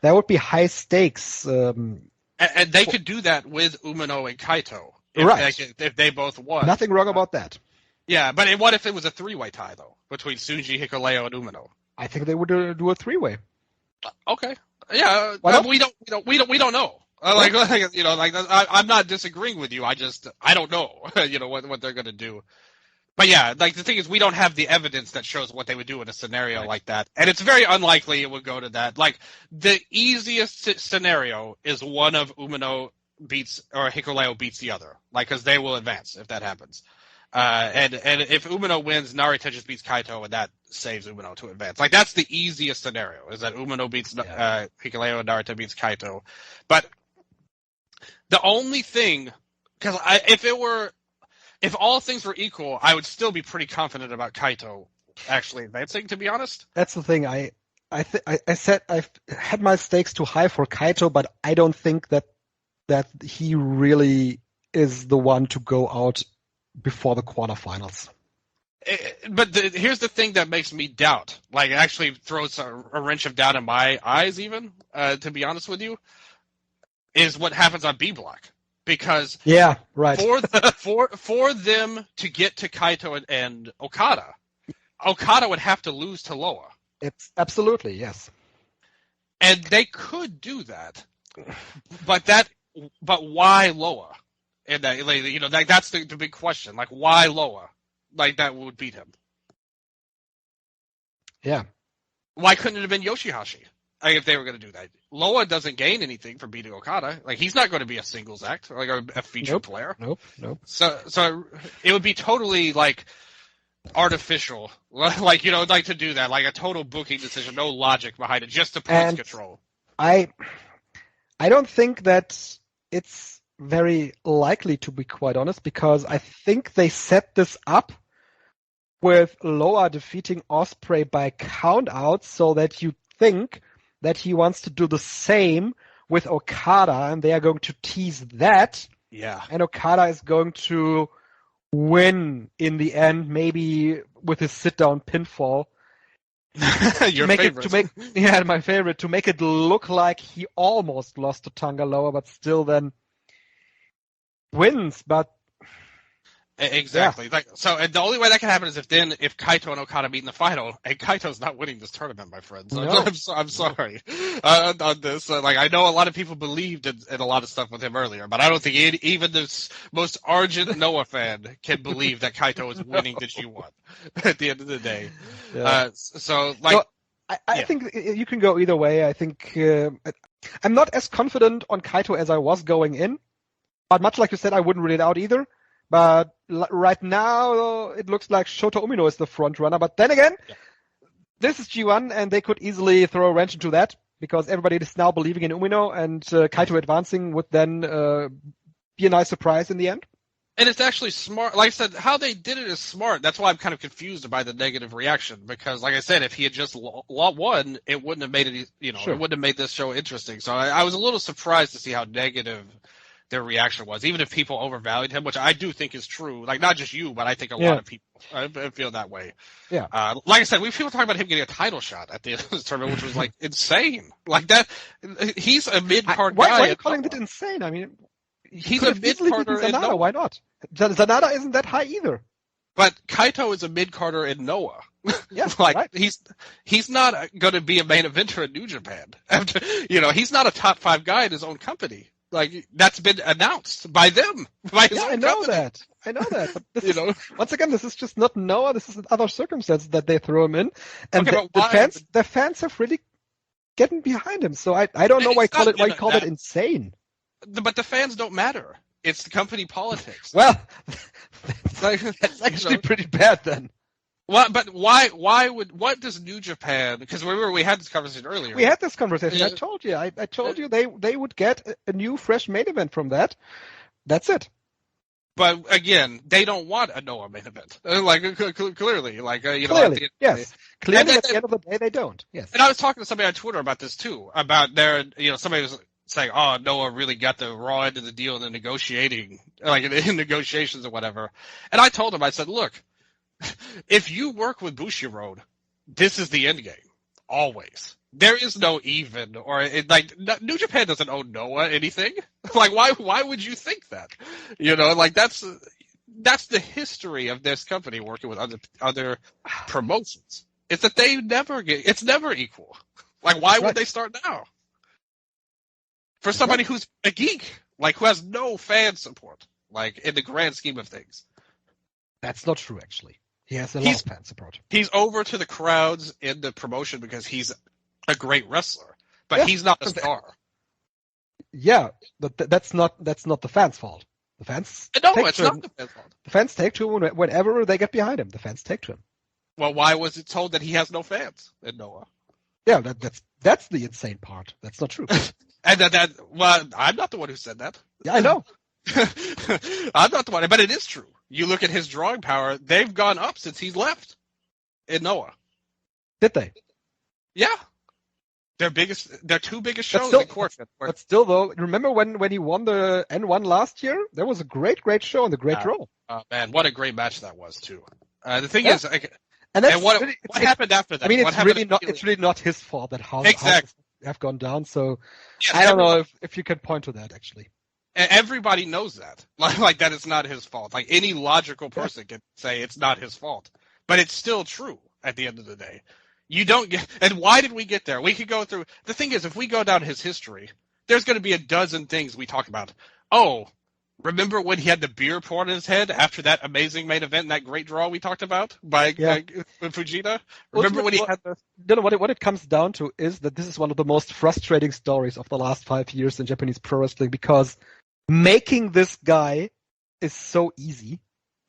S2: That would be high stakes.
S3: And they could do that with Umino and Kaito. If they both won.
S2: Nothing wrong about that.
S3: Yeah, but what if it was a 3-way tie, though, between Tsuji, Hikuleo, and Umino?
S2: I think they would do a 3-way.
S3: Okay. Yeah, we don't know. I'm not disagreeing with you. I don't know, what they're going to do. But yeah, like, the thing is, we don't have the evidence that shows what they would do in a scenario like that. And it's very unlikely it would go to that. Like, the easiest scenario is one of Umino beats, or Hikuleo beats the other. Like, because they will advance if that happens. And if Umino wins, Narita just beats Kaito, and that saves Umino to advance. Like, that's the easiest scenario, is that Umino beats Hikuleo and Narita beats Kaito. But the only thing, because if all things were equal, I would still be pretty confident about Kaito actually advancing, to be honest.
S2: That's the thing. I said I've had my stakes too high for Kaito, but I don't think that he really is the one to go out before the quarterfinals.
S3: But here's the thing that makes me doubt. Like, it actually throws a wrench of doubt in my eyes, even, to be honest with you, is what happens on B block. Because for them to get to Kaito and Okada would have to lose to Loa.
S2: It's absolutely, yes.
S3: And they could do that, but why Loa? And that's the big question. Like, why Loa? Like, that would beat him.
S2: Yeah.
S3: Why couldn't it have been Yoshihashi? Like, if they were going to do that, Loa doesn't gain anything from beating Okada. Like, he's not going to be a singles act, like a featured player.
S2: Nope.
S3: So it would be totally, like, artificial, like, to do that, like a total booking decision, no logic behind it, just to points control.
S2: I don't think that it's very likely, to be quite honest, because I think they set this up with Loa defeating Ospreay by count out, so that you think that he wants to do the same with Okada, and they are going to tease that.
S3: Yeah. And
S2: Okada is going to win in the end, maybe with his sit-down pinfall.
S3: Your favorite.
S2: My favorite, to make it look like he almost lost to Tanga Loa, but still then wins. But
S3: Exactly. Yeah. Like, so, and the only way that can happen is if Kaito and Okada meet in the final, and Kaito's not winning this tournament, my friends.
S2: No.
S3: I'm sorry on this. Like, I know a lot of people believed in a lot of stuff with him earlier, but I don't think even the most ardent Noah fan can believe that Kaito is winning the G1 at the end of the day. Yeah.
S2: I think you can go either way. I think I'm not as confident on Kaito as I was going in, but much like you said, I wouldn't rule it out either. But right now, it looks like Shota Umino is the front runner. But then again, This is G1, and they could easily throw a wrench into that because everybody is now believing in Umino, and Kaito advancing would then be a nice surprise in the end.
S3: And it's actually smart. Like I said, how they did it is smart. That's why I'm kind of confused by the negative reaction. Because, like I said, if he had just won, it wouldn't have made it. It wouldn't have made this show interesting. So I was a little surprised to see how negative their reaction was, even if people overvalued him, which I do think is true. Like, not just you, but I think a lot of people I feel that way.
S2: Yeah.
S3: Like I said, we people talking about him getting a title shot at the end of this tournament, which was like insane. Like that, he's a mid-card guy.
S2: Why are you calling it insane? I mean,
S3: he's a mid-carder in Noah.
S2: Why not? Zanada isn't that high either.
S3: But Kaito is a mid-carder in Noah.
S2: Yeah,
S3: like
S2: right.
S3: he's not going to be a main eventer in New Japan. He's not a top 5 guy in his own company. Like, that's been announced by them, by his own company.
S2: I know that. But this once again, this is just not Noah. This is other circumstances that they throw him in, and the fans have really getting behind him. So I don't know why you call it insane.
S3: But the fans don't matter. It's the company politics.
S2: Well, that's actually pretty bad then.
S3: Well, but what does New Japan? Because we had this conversation earlier.
S2: We had this conversation. I told you. I told you they would get a new, fresh main event from that. That's it.
S3: But again, they don't want a Noah main event. Clearly,
S2: clearly, yes. Clearly, at the end of the day, they don't. Yes.
S3: And I was talking to somebody on Twitter about this too. About somebody was saying, "Oh, Noah really got the raw end of the deal in the negotiating, in negotiations or whatever." And I told him, I said, "Look. If you work with Bushiroad, this is the end game. Always. There is no even New Japan doesn't owe Noah anything. Why would you think that? That's the history of this company working with other promotions. It's that it's never equal. Why would they start now? For somebody who's a geek, who has no fan support, in the grand scheme of things.
S2: That's not true, actually. He has a lot of fan support.
S3: He's over to the crowds in the promotion because he's a great wrestler, but he's not a star.
S2: Yeah, but that's not the fans' fault. The fans.
S3: No, it's not the fans' fault.
S2: The fans take to him whenever they get behind him. The fans take to him.
S3: Well, why was it told that he has no fans in Noah?
S2: Yeah, that's the insane part. That's not true.
S3: And I'm not the one who said that.
S2: Yeah, I know.
S3: I'm not the one, but it is true. You look at his drawing power; they've gone up since he's left in Noah.
S2: Did they?
S3: Yeah, their two biggest shows in Corfin.
S2: But still, though, remember when he won the N1 last year? There was a great show and a great draw.
S3: Man, what a great match that was too. The thing is, what happened after that?
S2: I mean, it's really not his fault that how have gone down. So I don't know if you can point to that actually.
S3: Everybody knows that. That it's not his fault. Any logical person can say it's not his fault. But it's still true at the end of the day. You don't get, and why did we get there? We could go through, the thing is, if we go down his history, there's going to be a dozen things we talk about. Oh, remember when he had the beer poured in his head after that amazing main event and that great draw we talked about by Fujita? Remember when he had the...
S2: What it comes down to is that this is one of the most frustrating stories of the last 5 years in Japanese pro wrestling because making this guy is so easy.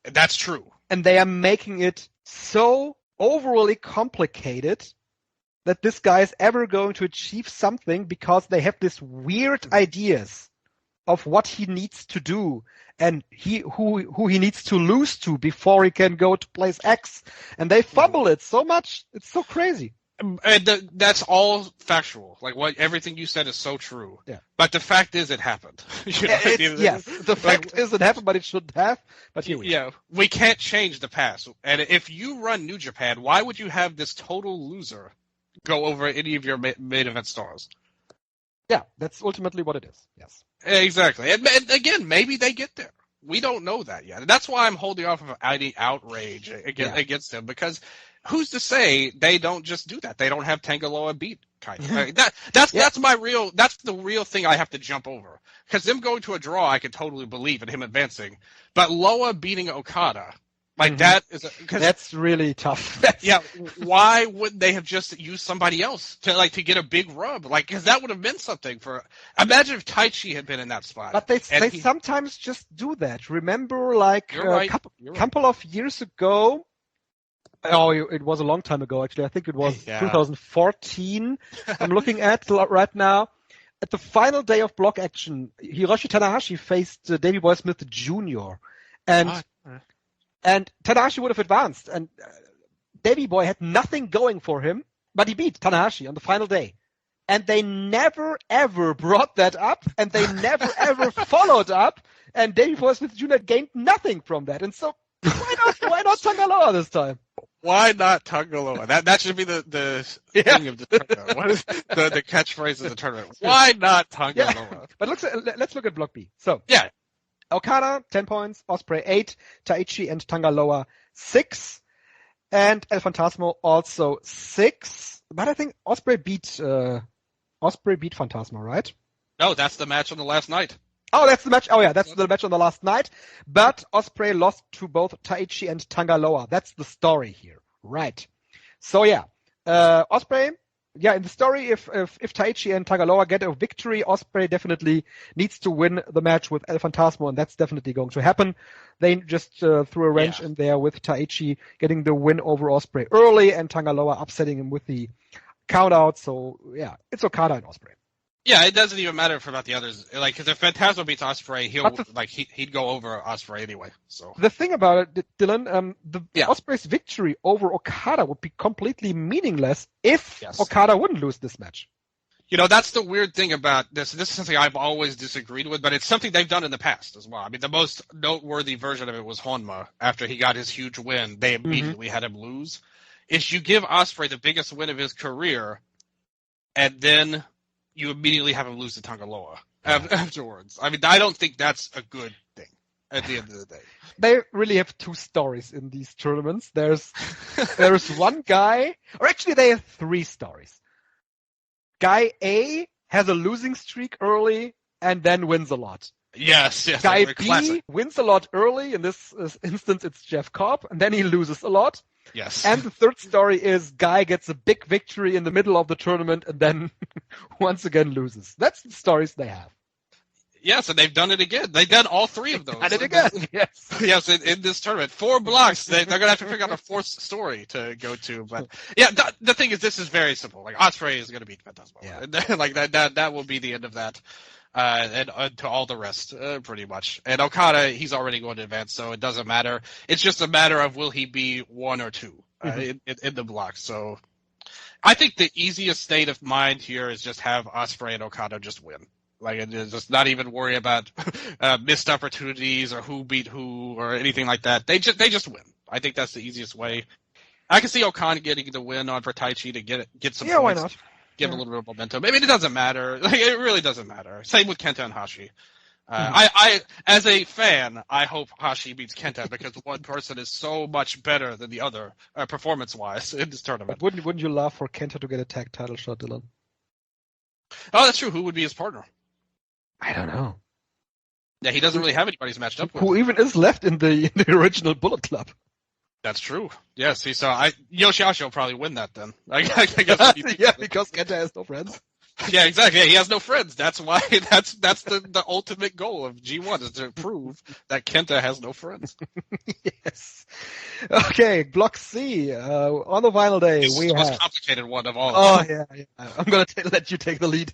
S3: That's true.
S2: And they are making it so overly complicated that this guy is ever going to achieve something because they have these weird ideas of what he needs to do and who he needs to lose to before he can go to place X. And they fumble it so much. It's so crazy.
S3: And that's all factual. Everything you said is so true.
S2: Yeah.
S3: But the fact is, it happened.
S2: Yes, the fact is it happened, but it shouldn't have. But here we go.
S3: We can't change the past. And if you run New Japan, why would you have this total loser go over any of your main event stars?
S2: Yeah, that's ultimately what it is. Yes.
S3: Exactly. And again, maybe they get there. We don't know that yet. That's why I'm holding off of any outrage against him, because who's to say they don't just do that? They don't have Tanga Loa beat Kaito. That's the real thing I have to jump over. Because them going to a draw, I can totally believe in him advancing. But Loa beating Okada, that's
S2: really tough.
S3: Yeah, why wouldn't they have just used somebody else to get a big rub? Because that would have meant something for. Imagine if Taichi had been in that spot.
S2: But they sometimes just do that. Remember, couple of years ago. Oh, it was a long time ago, actually. I think it was 2014. I'm looking at right now. At the final day of block action, Hiroshi Tanahashi faced Davey Boy Smith Jr. And Tanahashi would have advanced. And Davey Boy had nothing going for him, but he beat Tanahashi on the final day. And they never, ever brought that up, and they never, ever followed up. And Davey Boy Smith Jr. gained nothing from that. And so why not Tanga Loa this time?
S3: Why not Tanga Loa? That should be the thing of the tournament. What is the catchphrase of the tournament? Why not Tanga Loa?
S2: But let's look at Block B. So Okada 10 points, Ospreay 8, Taichi and Tanga Loa 6, and El Fantasmo also 6. But I think Ospreay beat Fantasmo, right?
S3: No, that's the match on the last night.
S2: Oh, that's the match. Oh, yeah, that's the match on the last night. But Ospreay lost to both Taichi and Tanga Loa. That's the story here, right? So Ospreay. Yeah, in the story, if Taichi and Tanga Loa get a victory, Ospreay definitely needs to win the match with El Fantasmo, and that's definitely going to happen. They just threw a wrench in there with Taichi getting the win over Ospreay early, and Tanga Loa upsetting him with the count out. So it's Okada and Ospreay.
S3: Yeah, it doesn't even matter about the others. Because if Fantasmo beats Ospreay, he'd go over Ospreay anyway. So
S2: the thing about it, Dylan, Ospreay's victory over Okada would be completely meaningless if Okada wouldn't lose this match.
S3: That's the weird thing about this. This is something I've always disagreed with, but it's something they've done in the past as well. I mean, the most noteworthy version of it was Honma. After he got his huge win, they immediately had him lose. Is you give Ospreay the biggest win of his career, and then you immediately have him lose to Tanga Loa afterwards. I mean, I don't think that's a good thing at the end of the day.
S2: They really have two stories in these tournaments. There's one guy, or actually they have three stories. Guy A has a losing streak early and then wins a lot.
S3: Yes.
S2: Guy B
S3: classic.
S2: wins a lot early. In this instance, it's Jeff Cobb, and then he loses a lot.
S3: Yes.
S2: And the third story is Guy gets a big victory in the middle of the tournament and then once again loses. That's the stories they have.
S3: Yes, and they've done it again. They've done all three of those.
S2: Done it again, yes.
S3: Yes, in this tournament. 4 blocks. They're going to have to figure out a fourth story to go to. But the thing is, this is very simple. Ospreay is going to beat Fantasmo.
S2: Yeah.
S3: That will be the end of that. And to all the rest, pretty much. And Okada, he's already going to advance, so it doesn't matter. It's just a matter of will he be 1 or 2 in the block. So I think the easiest state of mind here is just have Ospreay and Okada just win. Just not even worry about missed opportunities or who beat who or anything like that. They just win. I think that's the easiest way. I can see Okada getting the win on for Taichi to get some points.
S2: Why not?
S3: Give a little bit of momentum. I mean, it doesn't matter. It really doesn't matter. Same with Kenta and Hashi. I, as a fan, I hope Hashi beats Kenta because one person is so much better than the other, performance-wise, in this tournament.
S2: But wouldn't you love for Kenta to get a tag title shot, Dylan?
S3: Oh, that's true. Who would be his partner?
S2: I don't know.
S3: Yeah, he doesn't really have anybody he's matched up with.
S2: Who even is left in the original Bullet Club?
S3: That's true. Yeah, see, so Yoshihashi will probably win that then. I guess
S2: because Kenta has no friends.
S3: Yeah, exactly. Yeah, he has no friends. That's why that's the ultimate goal of G1 is to prove that Kenta has no friends.
S2: Yes. Okay, Block C. On the final day,
S3: this is the most complicated one of all.
S2: Oh, yeah. I'm going to let you take the lead.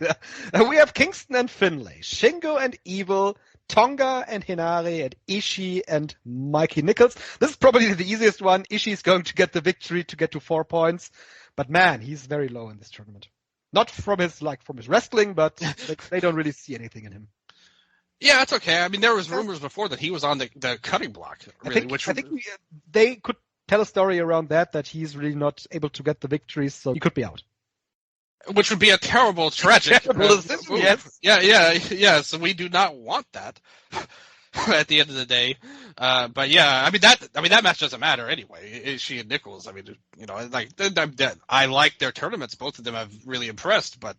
S2: We have Kingston and Finlay, Shingo and Evil, Tonga and Hinare, and Ishii and Mikey Nichols. This is probably the easiest one. Ishii is going to get the victory to get to 4 points. But man, he's very low in this tournament. Not from his wrestling, but they don't really see anything in him.
S3: Yeah, that's okay. I mean, there was rumors before that he was on the cutting block. Really,
S2: I think they could tell a story around that he's really not able to get the victories, so he could be out.
S3: Which would be a terrible, tragic
S2: decision, yes.
S3: Yeah. So we do not want that. at the end of the day. But yeah, I mean that match doesn't matter anyway. Ishii and Nichols. I mean, you know, like I like their tournaments. Both of them have really impressed, but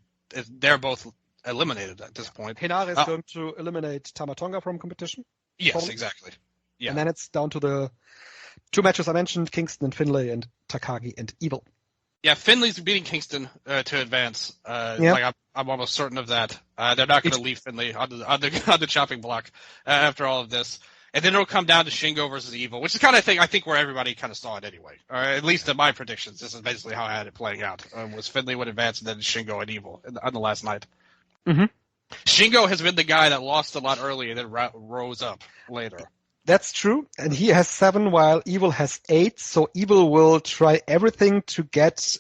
S3: they're both eliminated at this point.
S2: Hinare is going to eliminate Tama Tonga from competition.
S3: Yes,
S2: probably.
S3: exactly. Yeah.
S2: And then it's down to the two matches I mentioned, Kingston and Finlay and Takagi and Evil.
S3: Yeah, Finley's beating Kingston to advance.
S2: Yeah.
S3: Like I'm almost certain of that. They're not going to leave Finley on the chopping block after all of this. And then it'll come down to Shingo versus Evil, which is kind of thing I think where everybody kind of saw it anyway. Or at least in my predictions, this is basically how I had it playing out. Was Finley would advance and then Shingo and Evil on the last night.
S2: Mm-hmm.
S3: Shingo has been the guy that lost a lot early and then rose up later.
S2: That's true. And he has 7 while Evil has 8. So Evil will try everything to get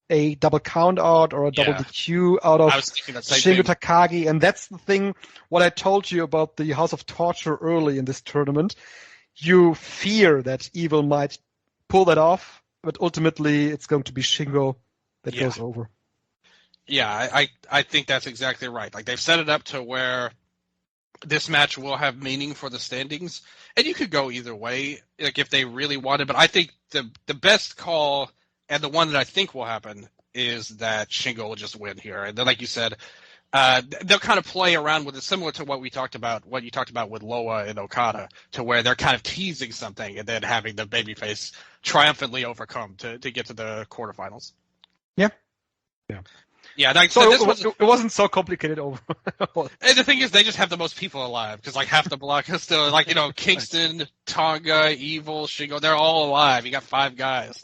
S2: a double count out or a double DQ out of Shingo Takagi. And that's the thing, what I told you about the House of Torture early in this tournament. You fear that Evil might pull that off, but ultimately it's going to be Shingo that goes over.
S3: Yeah, I think that's exactly right. Like they've set it up to where this match will have meaning for the standings, and you could go either way, like if they really wanted. But I think the best call and the one that I think will happen is that Shingo will just win here, and then, like you said, they'll kind of play around with it, similar to what you talked about with Loa and Okada, to where they're kind of teasing something and then having the babyface triumphantly overcome to get to the quarterfinals.
S2: Yeah.
S3: Yeah, like,
S2: so it wasn't so complicated overall.
S3: And the thing is, they just have the most people alive, because like half the block is still, like, you know, Kingston, Tonga, Evil, Shingo, they're all alive. You got 5 guys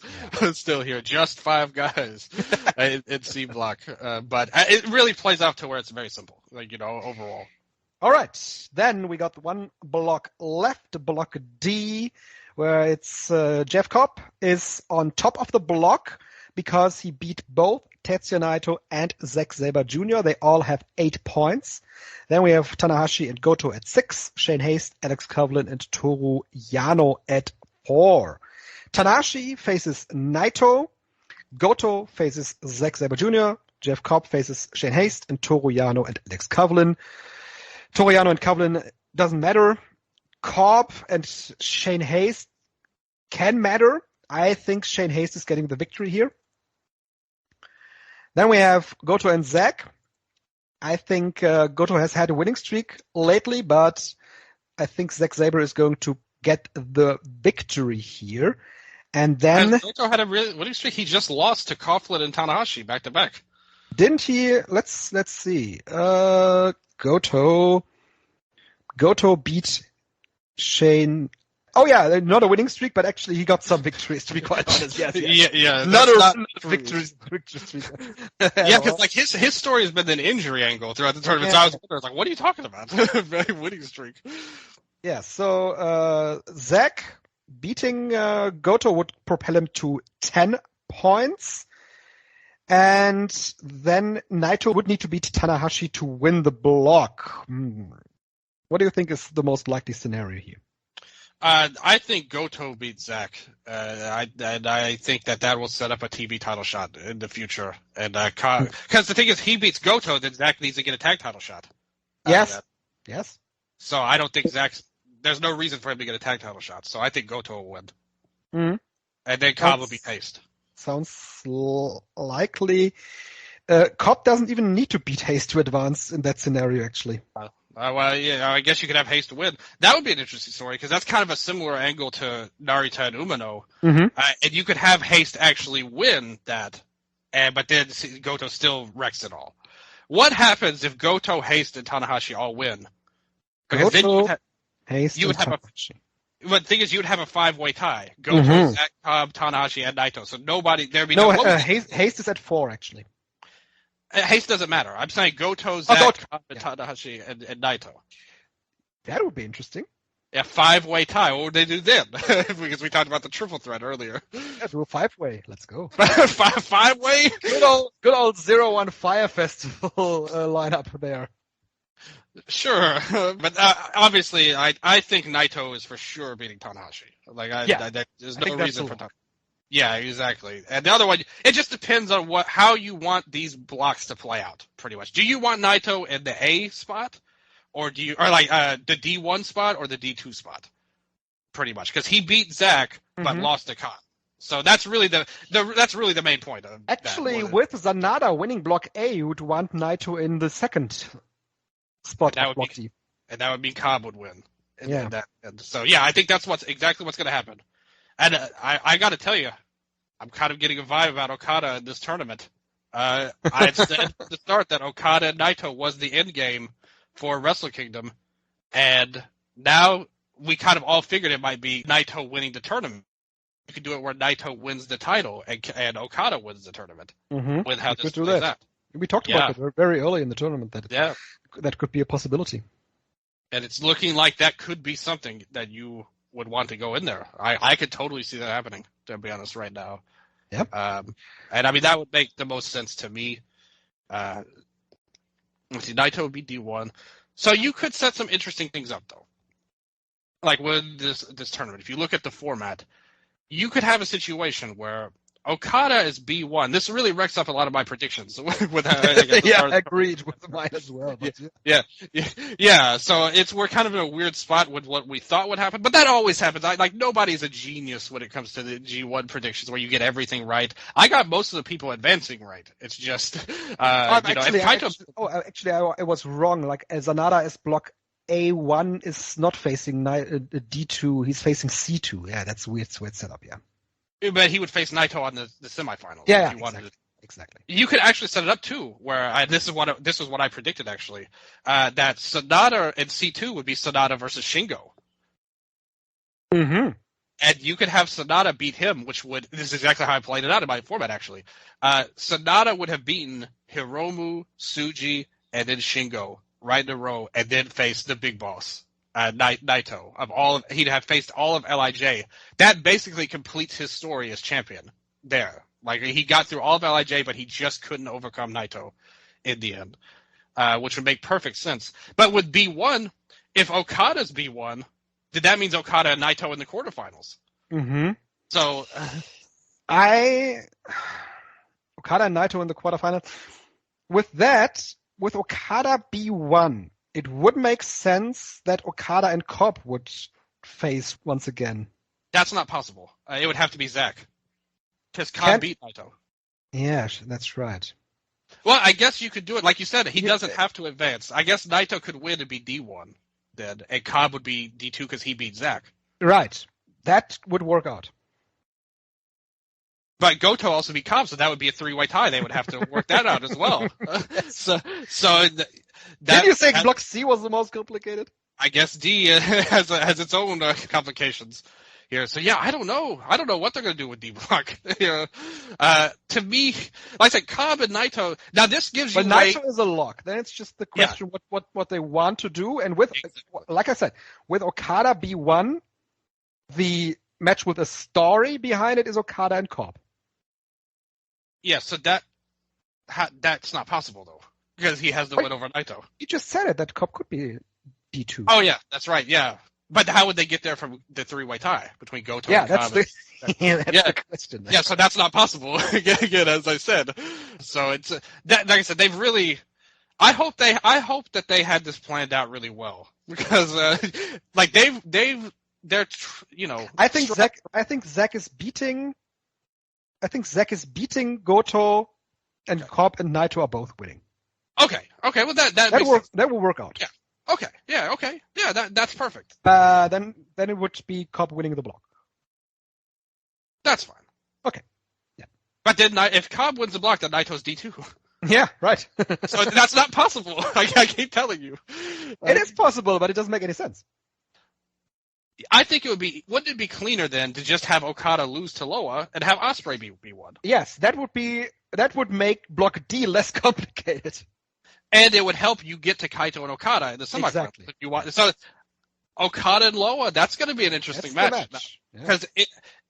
S3: still here, just 5 guys in C block. But it really plays out to where it's very simple, like, you know, overall.
S2: All right, then we got one block left, block D, where it's Jeff Cobb is on top of the block because he beat both Tetsuya Naito and Zack Sabre Jr. They all have 8 points. Then we have Tanahashi and Goto at 6, Shane Haste, Alex Kovlin, and Toru Yano at 4. Tanahashi faces Naito. Goto faces Zack Sabre Jr. Jeff Cobb faces Shane Haste and Toru Yano and Alex Kovlin. Toru Yano and Kovlin doesn't matter. Cobb and Shane Haste can matter. I think Shane Haste is getting the victory here. Then we have Goto and Zack. I think Goto has had a winning streak lately, but I think Zack Sabre is going to get the victory here. And then
S3: Goto had a really winning streak. He just lost to Coughlin and Tanahashi back to back.
S2: Didn't he? Let's see. Goto beat Shane. Oh yeah, not a winning streak, but actually he got some victories, to be quite honest. Yes.
S3: Yeah.
S2: Not a victory streak.
S3: Yeah, because like his story has been an injury angle throughout the tournament. So I was like, what are you talking about? Winning streak.
S2: Yeah. So Zack beating Goto would propel him to 10 points, and then Naito would need to beat Tanahashi to win the block. What do you think is the most likely scenario here?
S3: I think Goto beats Zack. I think that will set up a TV title shot in the future. And because the thing is, he beats Goto, then Zack needs to get a tag title shot.
S2: Yes.
S3: So I don't think there's no reason for him to get a tag title shot. So I think Goto will win.
S2: Mm-hmm.
S3: And then Cobb will be Haste.
S2: Sounds likely. Cobb doesn't even need to beat Haste to advance in that scenario, actually.
S3: Well, yeah, I guess you could have Haste to win. That would be an interesting story, because that's kind of a similar angle to Narita and Umino.
S2: Mm-hmm.
S3: And you could have Haste actually win that, but then Goto still wrecks it all. What happens if Goto, Haste, and Tanahashi all win? Because
S2: Goto,
S3: then
S2: Haste,
S3: you would have
S2: Tanahashi.
S3: But the thing is, you would have a 5-way tie. Goto, Zack, Cobb, Tanahashi, and Naito. So there'd be no
S2: Haste is at 4, actually.
S3: Haste doesn't matter. I'm saying Goto, Zack, Cobb, and Tanahashi, and Naito.
S2: That would be interesting.
S3: Yeah, 5-way tie. What would they do then? Because we talked about the triple threat earlier.
S2: Yeah, do a 5-way. Let's go.
S3: 5-way?
S2: Good old 0-1 Fire Festival lineup there.
S3: Sure, but obviously, I think Naito is for sure beating Tanahashi. Like, there's no reason for Tanahashi. Yeah, exactly. And the other one, it just depends on how you want these blocks to play out, pretty much. Do you want Naito in the A spot, or do you, or like the D1 spot or the D2 spot, pretty much, because he beat Zack but lost to Cobb. So that's really the main point of
S2: Actually,
S3: that.
S2: with Sanada winning block A, you would want Naito in the second spot of block D.
S3: And that would mean Cobb would win.
S2: Yeah.
S3: So yeah, I think that's exactly what's going to happen. And I got to tell you, I'm kind of getting a vibe about Okada in this tournament. I had said at the start that Okada and Naito was the end game for Wrestle Kingdom, and now we kind of all figured it might be Naito winning the tournament. You could do it where Naito wins the title and Okada wins the tournament. With how this plays out.
S2: We talked about it very early in the tournament that could be a possibility.
S3: And it's looking like that could be something that you would want to go in there. I could totally see that happening, to be honest, right now.
S2: Yep.
S3: And I mean, that would make the most sense to me. Let's see, Naito would be D1. So you could set some interesting things up, though. Like with this tournament, if you look at the format, you could have a situation where Okada is B1. This really wrecks up a lot of my predictions. With
S2: I agreed with mine as well.
S3: Yeah. So we're kind of in a weird spot with what we thought would happen, but that always happens. Like nobody's a genius when it comes to the G1 predictions, where you get everything right. I got most of the people advancing right. It's just, I was wrong.
S2: Like Sanada is block A1 is not facing D2. He's facing C2. Yeah, that's weird setup. Yeah.
S3: But he would face Naito on the semifinals.
S2: Yeah,
S3: if you wanted
S2: exactly.
S3: You could actually set it up too, where this is what I predicted actually. That Sanada and C2 would be Sanada versus Shingo.
S2: Mm-hmm.
S3: And you could have Sanada beat him, this is exactly how I played it out in my format actually. Sanada would have beaten Hiromu, Tsuji, and then Shingo right in a row, and then face the big boss. Naito he'd have faced all of LIJ. That basically completes his story as champion there. Like he got through all of LIJ, but he just couldn't overcome Naito in the end, which would make perfect sense. But with B1, if Okada's B1, then that means Okada and Naito in the quarterfinals.
S2: Mm-hmm.
S3: So
S2: Okada and Naito in the quarterfinals. With Okada B1. It would make sense that Okada and Cobb would face once again.
S3: That's not possible. It would have to be Zack. Because Cobb beat Naito.
S2: Yeah, that's right.
S3: Well, I guess you could do it. Like you said, he doesn't have to advance. I guess Naito could win and be D1 then, and Cobb would be D2 because he beat Zack.
S2: Right. That would work out.
S3: But Goto also beat Cobb, so that would be a three-way tie. They would have to work that out as well.
S2: Did you say block C was the most complicated?
S3: I guess D has its own complications here. So yeah, I don't know what they're going to do with D block. To me, like I said, Cobb and Naito. Now this gives you.
S2: But Naito is a lock. Then it's just the question what they want to do. And like I said, with Okada B1, the match with a story behind it is Okada and Cobb.
S3: Yeah, so that's not possible though, because he has the win over Naito.
S2: You just said it that Cobb could be D2.
S3: Oh yeah, that's right. Yeah, but how would they get there from the three-way tie between Goto and Cobb?
S2: That's the question.
S3: Yeah, so that's not possible. Again, as I said. So it's like I said, they've really. I hope that they had this planned out really well, because like they're
S2: I think Zack is beating Goto, and Cobb and Naito are both winning.
S3: Okay. Well, that
S2: will work out.
S3: Yeah. Okay. Yeah. Okay. Yeah. That's perfect.
S2: Then it would be Cobb winning the block.
S3: That's fine.
S2: Okay. Yeah.
S3: But then if Cobb wins the block, then Naito's D2.
S2: Yeah. Right.
S3: So that's not possible. I keep telling you.
S2: It is possible, but it doesn't make any sense.
S3: I think wouldn't it be cleaner then to just have Okada lose to Loa and have Ospreay be one?
S2: Yes, that would make block D less complicated.
S3: And it would help you get to Kaito and Okada in the semifinals.
S2: Exactly.
S3: If you want. So Okada and Loa, that's going to be an interesting match. Because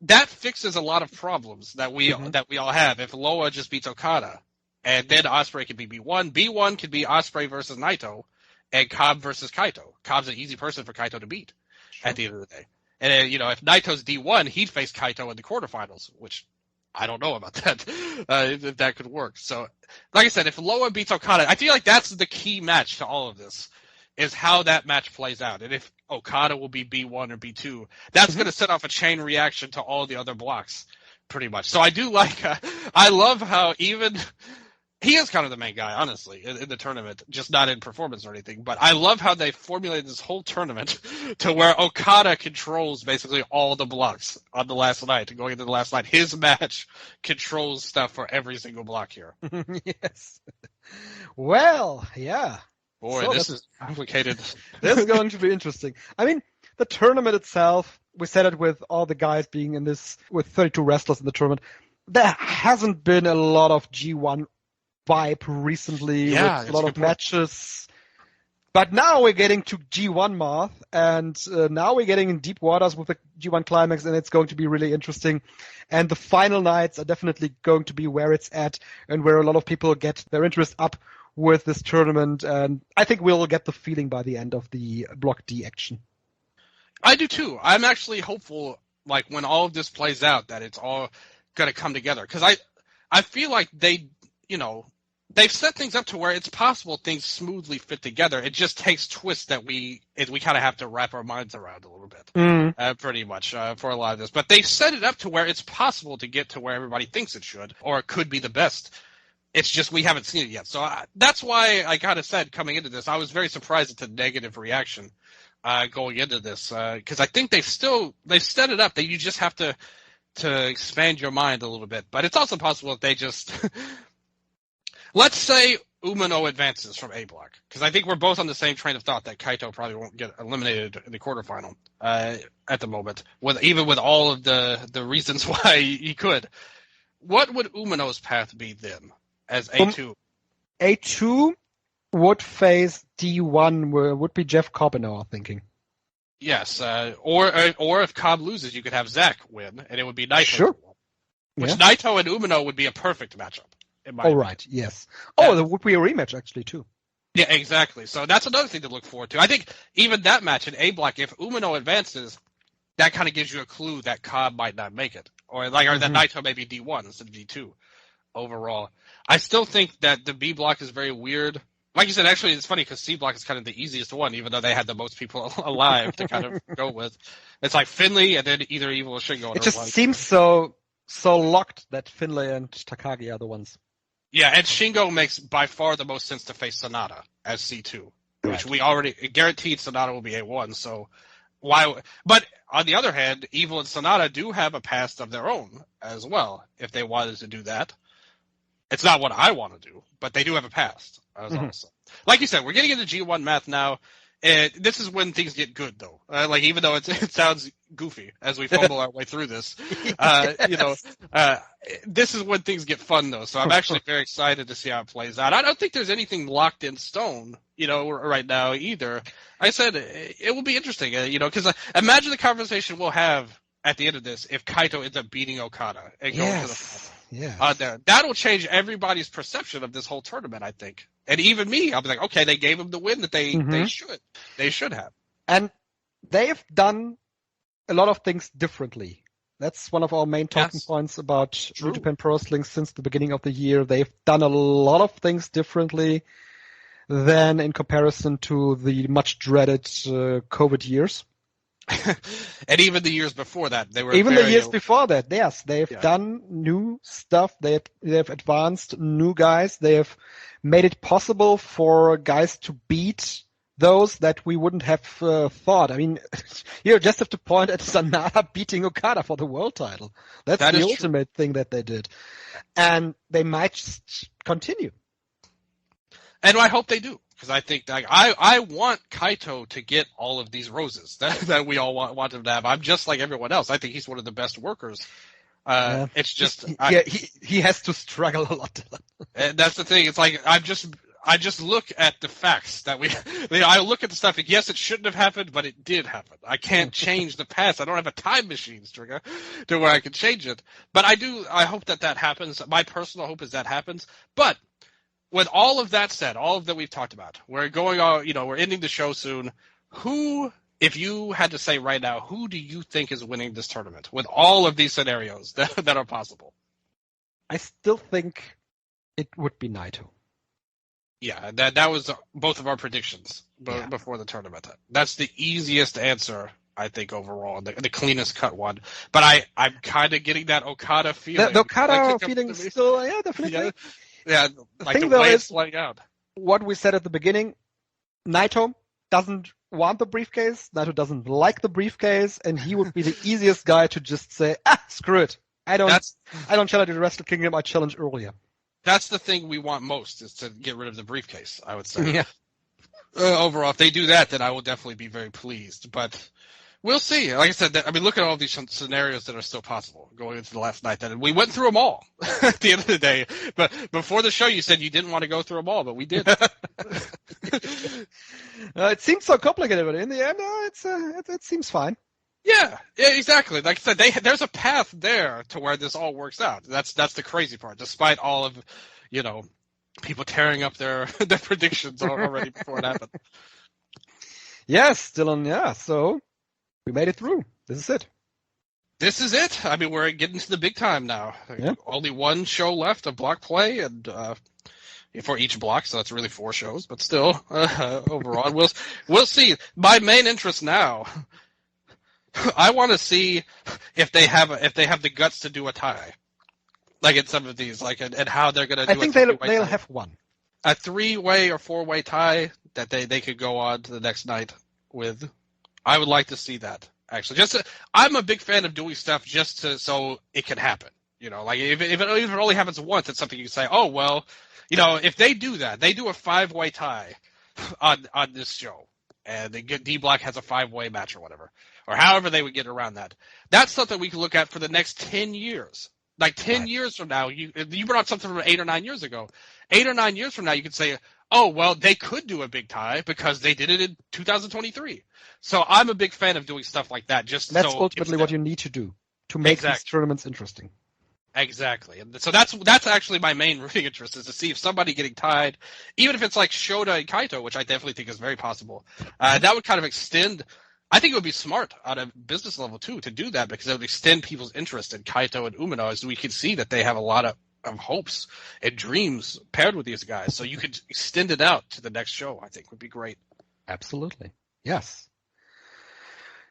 S3: that fixes a lot of problems that we all have. If Loa just beats Okada, and then Ospreay could be B1. B1 could be Ospreay versus Naito, and Cobb versus Kaito. Cobb's an easy person for Kaito to beat. At the end of the day. And if Naito's D1, he'd face Kaito in the quarterfinals, which I don't know about that, if that could work. So, like I said, if Loa beats Okada, I feel like that's the key match to all of this, is how that match plays out. And if Okada will be B1 or B2, that's going to set off a chain reaction to all the other blocks, pretty much. So I do like, I love how even, he is kind of the main guy, honestly, in the tournament, just not in performance or anything. But I love how they formulated this whole tournament to where Okada controls basically all the blocks on the last night, going into the last night. His match controls stuff for every single block here.
S2: Yes. Well, yeah.
S3: Boy,
S2: So
S3: this is complicated.
S2: This is going to be interesting. I mean, the tournament itself, we said it with all the guys being in this, with 32 wrestlers in the tournament. There hasn't been a lot of G1 vibe recently with a lot of matches. But now we're getting to G1 Marth, and now we're getting in deep waters with the G1 Climax, and it's going to be really interesting. And the final nights are definitely going to be where it's at and where a lot of people get their interest up with this tournament. And I think we'll get the feeling by the end of the Block D action.
S3: I do too. I'm actually hopeful, like, when all of this plays out, that it's all going to come together. Because I feel like they've set things up to where it's possible things smoothly fit together. It just takes twists that we kind of have to wrap our minds around a little bit, pretty much, for a lot of this. But they've set it up to where it's possible to get to where everybody thinks it should, or it could be the best. It's just we haven't seen it yet. So that's why I kind of said coming into this, I was very surprised at the negative reaction going into this, because I think they've set it up that you just have to expand your mind a little bit. But it's also possible that they just let's say Umino advances from A block, because I think we're both on the same train of thought that Kaito probably won't get eliminated in the quarterfinal at the moment, even with all of the reasons why he could. What would Umino's path be then as A2?
S2: A2 would face D1, where would be Jeff Cobb in our thinking.
S3: Yes, or if Cobb loses, you could have Zach win, and it would be Naito.
S2: Sure.
S3: Which Naito and Umino would be a perfect matchup.
S2: Oh, right, yes. Oh, there would be a rematch, actually, too.
S3: Yeah, exactly. So that's another thing to look forward to. I think even that match in A block, if Umino advances, that kind of gives you a clue that Cobb might not make it, or that Naito may be D1 instead of D2 overall. I still think that the B block is very weird. Like you said, actually, it's funny because C block is kind of the easiest one, even though they had the most people alive to kind of go with. It's like Finlay and then either Evil or Shingo.
S2: It just seems so locked that Finlay and Takagi are the ones.
S3: Yeah, and Shingo makes by far the most sense to face Sonata as C2, which we already guaranteed Sonata will be A1. So why? But on the other hand, Evil and Sonata do have a past of their own as well. If they wanted to do that, it's not what I want to do, but they do have a past. Like you said, we're getting into G1 math now. This is when things get good, though. Like, even though it sounds goofy as we fumble our way through this, this is when things get fun, though. So I'm actually very excited to see how it plays out. I don't think there's anything locked in stone, right now either. Like I said, it will be interesting, because imagine the conversation we'll have at the end of this if Kaito ends up beating Okada and going to the final.
S2: Yeah.
S3: That'll change everybody's perception of this whole tournament, I think. And even me, I'll be like, okay, they gave him the win that they should have.
S2: And they've done a lot of things differently. That's one of our main talking points about New Japan Pro Wrestling since the beginning of the year. They've done a lot of things differently than in comparison to the much dreaded COVID years.
S3: And even the years before that, they were
S2: the years before that. Yes, they've done new stuff. They've advanced new guys. They have made it possible for guys to beat those that we wouldn't have thought. I mean, you just have to point at Sanada beating Okada for the world title. That's the ultimate thing that they did, and they might just continue.
S3: And I hope they do. Because I think I want Kaito to get all of these roses that we all want him to have. I'm just like everyone else. I think he's one of the best workers. It's just
S2: he has to struggle a lot.
S3: And that's the thing. It's like I just look at the facts that I look at the stuff. And yes, it shouldn't have happened, but it did happen. I can't change the past. I don't have a time machine, Striga, to where I can change it. But I hope that happens. My personal hope is that happens. But with all of that said, all of that we've talked about, we're going on, we're ending the show soon. Who, if you had to say right now, who do you think is winning this tournament with all of these scenarios that are possible?
S2: I still think it would be Naito.
S3: Yeah, that was both of our predictions before the tournament. That's the easiest answer, I think, overall, the cleanest cut one. But I'm kind of getting that Okada feeling.
S2: The Okada feeling still, yeah, definitely.
S3: Yeah, like
S2: thing,
S3: the way it's playing out.
S2: What we said at the beginning, Naito doesn't want the briefcase, Naito doesn't like the briefcase, and he would be the easiest guy to just say, screw it. I don't challenge the Wrestle Kingdom, I challenge earlier.
S3: That's the thing we want most, is to get rid of the briefcase, I would say.
S2: Yeah.
S3: Overall, if they do that, then I will definitely be very pleased. But we'll see. Like I said, look at all these scenarios that are still possible going into the last night. We went through them all at the end of the day. But before the show, you said you didn't want to go through them all, but we did.
S2: It seems so complicated, but in the end, it seems fine.
S3: Yeah, exactly. Like I said, there's a path there to where this all works out. That's the crazy part. Despite all of, people tearing up their predictions already before it happened.
S2: Yes, Dylan. Yeah. So we made it through. This is it.
S3: This is it. I mean, we're getting to the big time now.
S2: Yeah.
S3: Only one show left of block play, and for each block, so that's really 4 shows. But still, overall, we'll see. My main interest now. I want to see if they have the guts to do a tie, like in some of these, and how they're going to do.
S2: I think they'll have one,
S3: a 3-way or 4-way tie that they could go on to the next night with. I would like to see that actually. I'm a big fan of doing stuff just so it can happen. Like if it only happens once, it's something you can say. Oh well, if they do that, they do a 5-way tie on this show, and D Block has a 5-way match or whatever. Or however they would get around that. That's something we can look at for the next 10 years. Like 10 years from now, you brought up something from 8 or 9 years ago. 8 or 9 years from now, you could say, oh, well, they could do a big tie because they did it in 2023. So I'm a big fan of doing stuff like that. That's
S2: ultimately what you need to do to make these tournaments interesting.
S3: Exactly. And so that's actually my main rooting interest, is to see if somebody getting tied, even if it's like Shota and Kaito, which I definitely think is very possible, that would kind of extend. I think it would be smart on a business level, too, to do that, because it would extend people's interest in Kaito and Umino, as we can see that they have a lot of hopes and dreams paired with these guys. So you could extend it out to the next show, I think, would be great.
S2: Absolutely. Yes.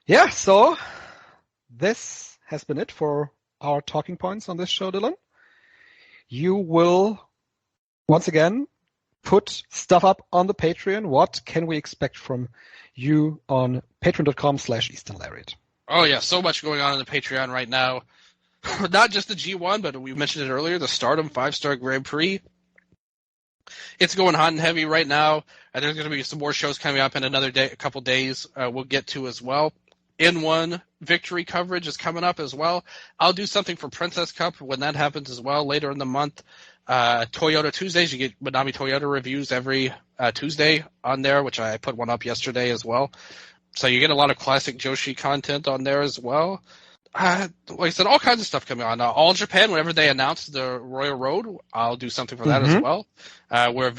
S2: Yeah, so this has been it for our talking points on this show, Dylan. You will, once again, put stuff up on the Patreon. What can we expect from you on patreon.com/Eastern Lariat?
S3: Oh, yeah, so much going on the Patreon right now. Not just the G1, but we mentioned it earlier, the Stardom 5-Star Grand Prix. It's going hot and heavy right now. There's going to be some more shows coming up in a couple days we'll get to as well. N1 victory coverage is coming up as well. I'll do something for Princess Cup when that happens as well later in the month. Toyota Tuesdays, you get Manami Toyota reviews every Tuesday on there, which I put one up yesterday as well. So you get a lot of classic Joshi content on there as well. Like I said, all kinds of stuff coming on. All Japan, whenever they announce the Royal Road, I'll do something for that as well. We're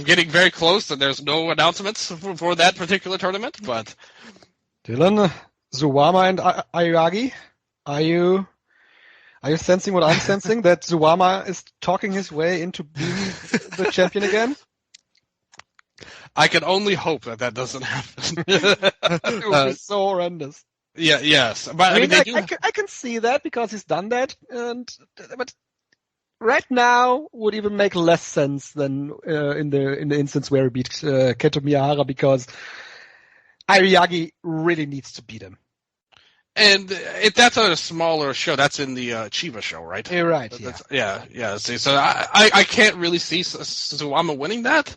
S3: getting very close, and there's no announcements for that particular tournament. But
S2: Dylan, Suwama and Aoyagi, are you sensing what I'm sensing? That Suwama is talking his way into being the champion again?
S3: I can only hope that doesn't happen.
S2: It would be so horrendous.
S3: Yeah, yes, but
S2: I can see that because he's done that, but right now would even make less sense than in the instance where he beat Kento Miyahara, because Aoyagi really needs to beat him.
S3: And that's on a smaller show. That's in the Chiba show, right?
S2: You're right.
S3: Yeah. See, so I can't really see Suwama winning that.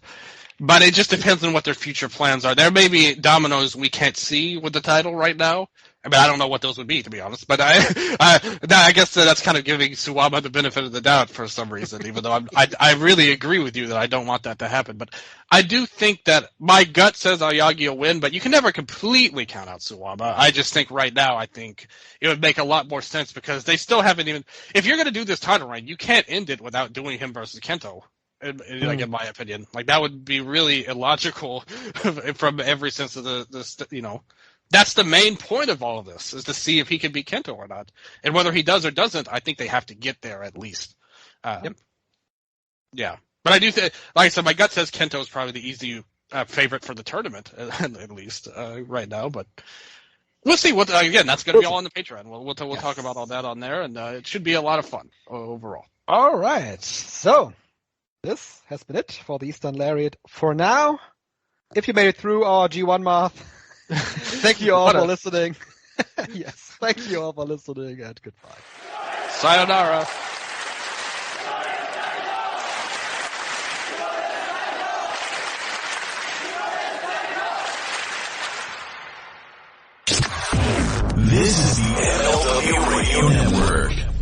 S3: But it just depends on what their future plans are. There may be dominoes we can't see with the title right now. I mean, I don't know what those would be, to be honest. But I guess that's kind of giving Suwama the benefit of the doubt for some reason, even though I really agree with you that I don't want that to happen. But I do think that my gut says Aoyagi will win, but you can never completely count out Suwama. I just think right now, I think it would make a lot more sense, because they still haven't even – if you're going to do this title reign, you can't end it without doing him versus Kento. Like, in my opinion, like, that would be really illogical from every sense of the that's the main point of all of this, is to see if he can beat Kento or not, and whether he does or doesn't. I think they have to get there at least. Yeah. But I do think, like I said, my gut says Kento is probably the easy favorite for the tournament, at least right now. But we'll see. Again, that's going to be all on the Patreon. We'll talk about all that on there, and it should be a lot of fun overall.
S2: All right. So this has been it for the Eastern Lariat for now. If you made it through our G1 math, thank you all for listening. Yes, thank you all for listening, and goodbye.
S3: Sayonara.
S1: This is the MLW Radio Network.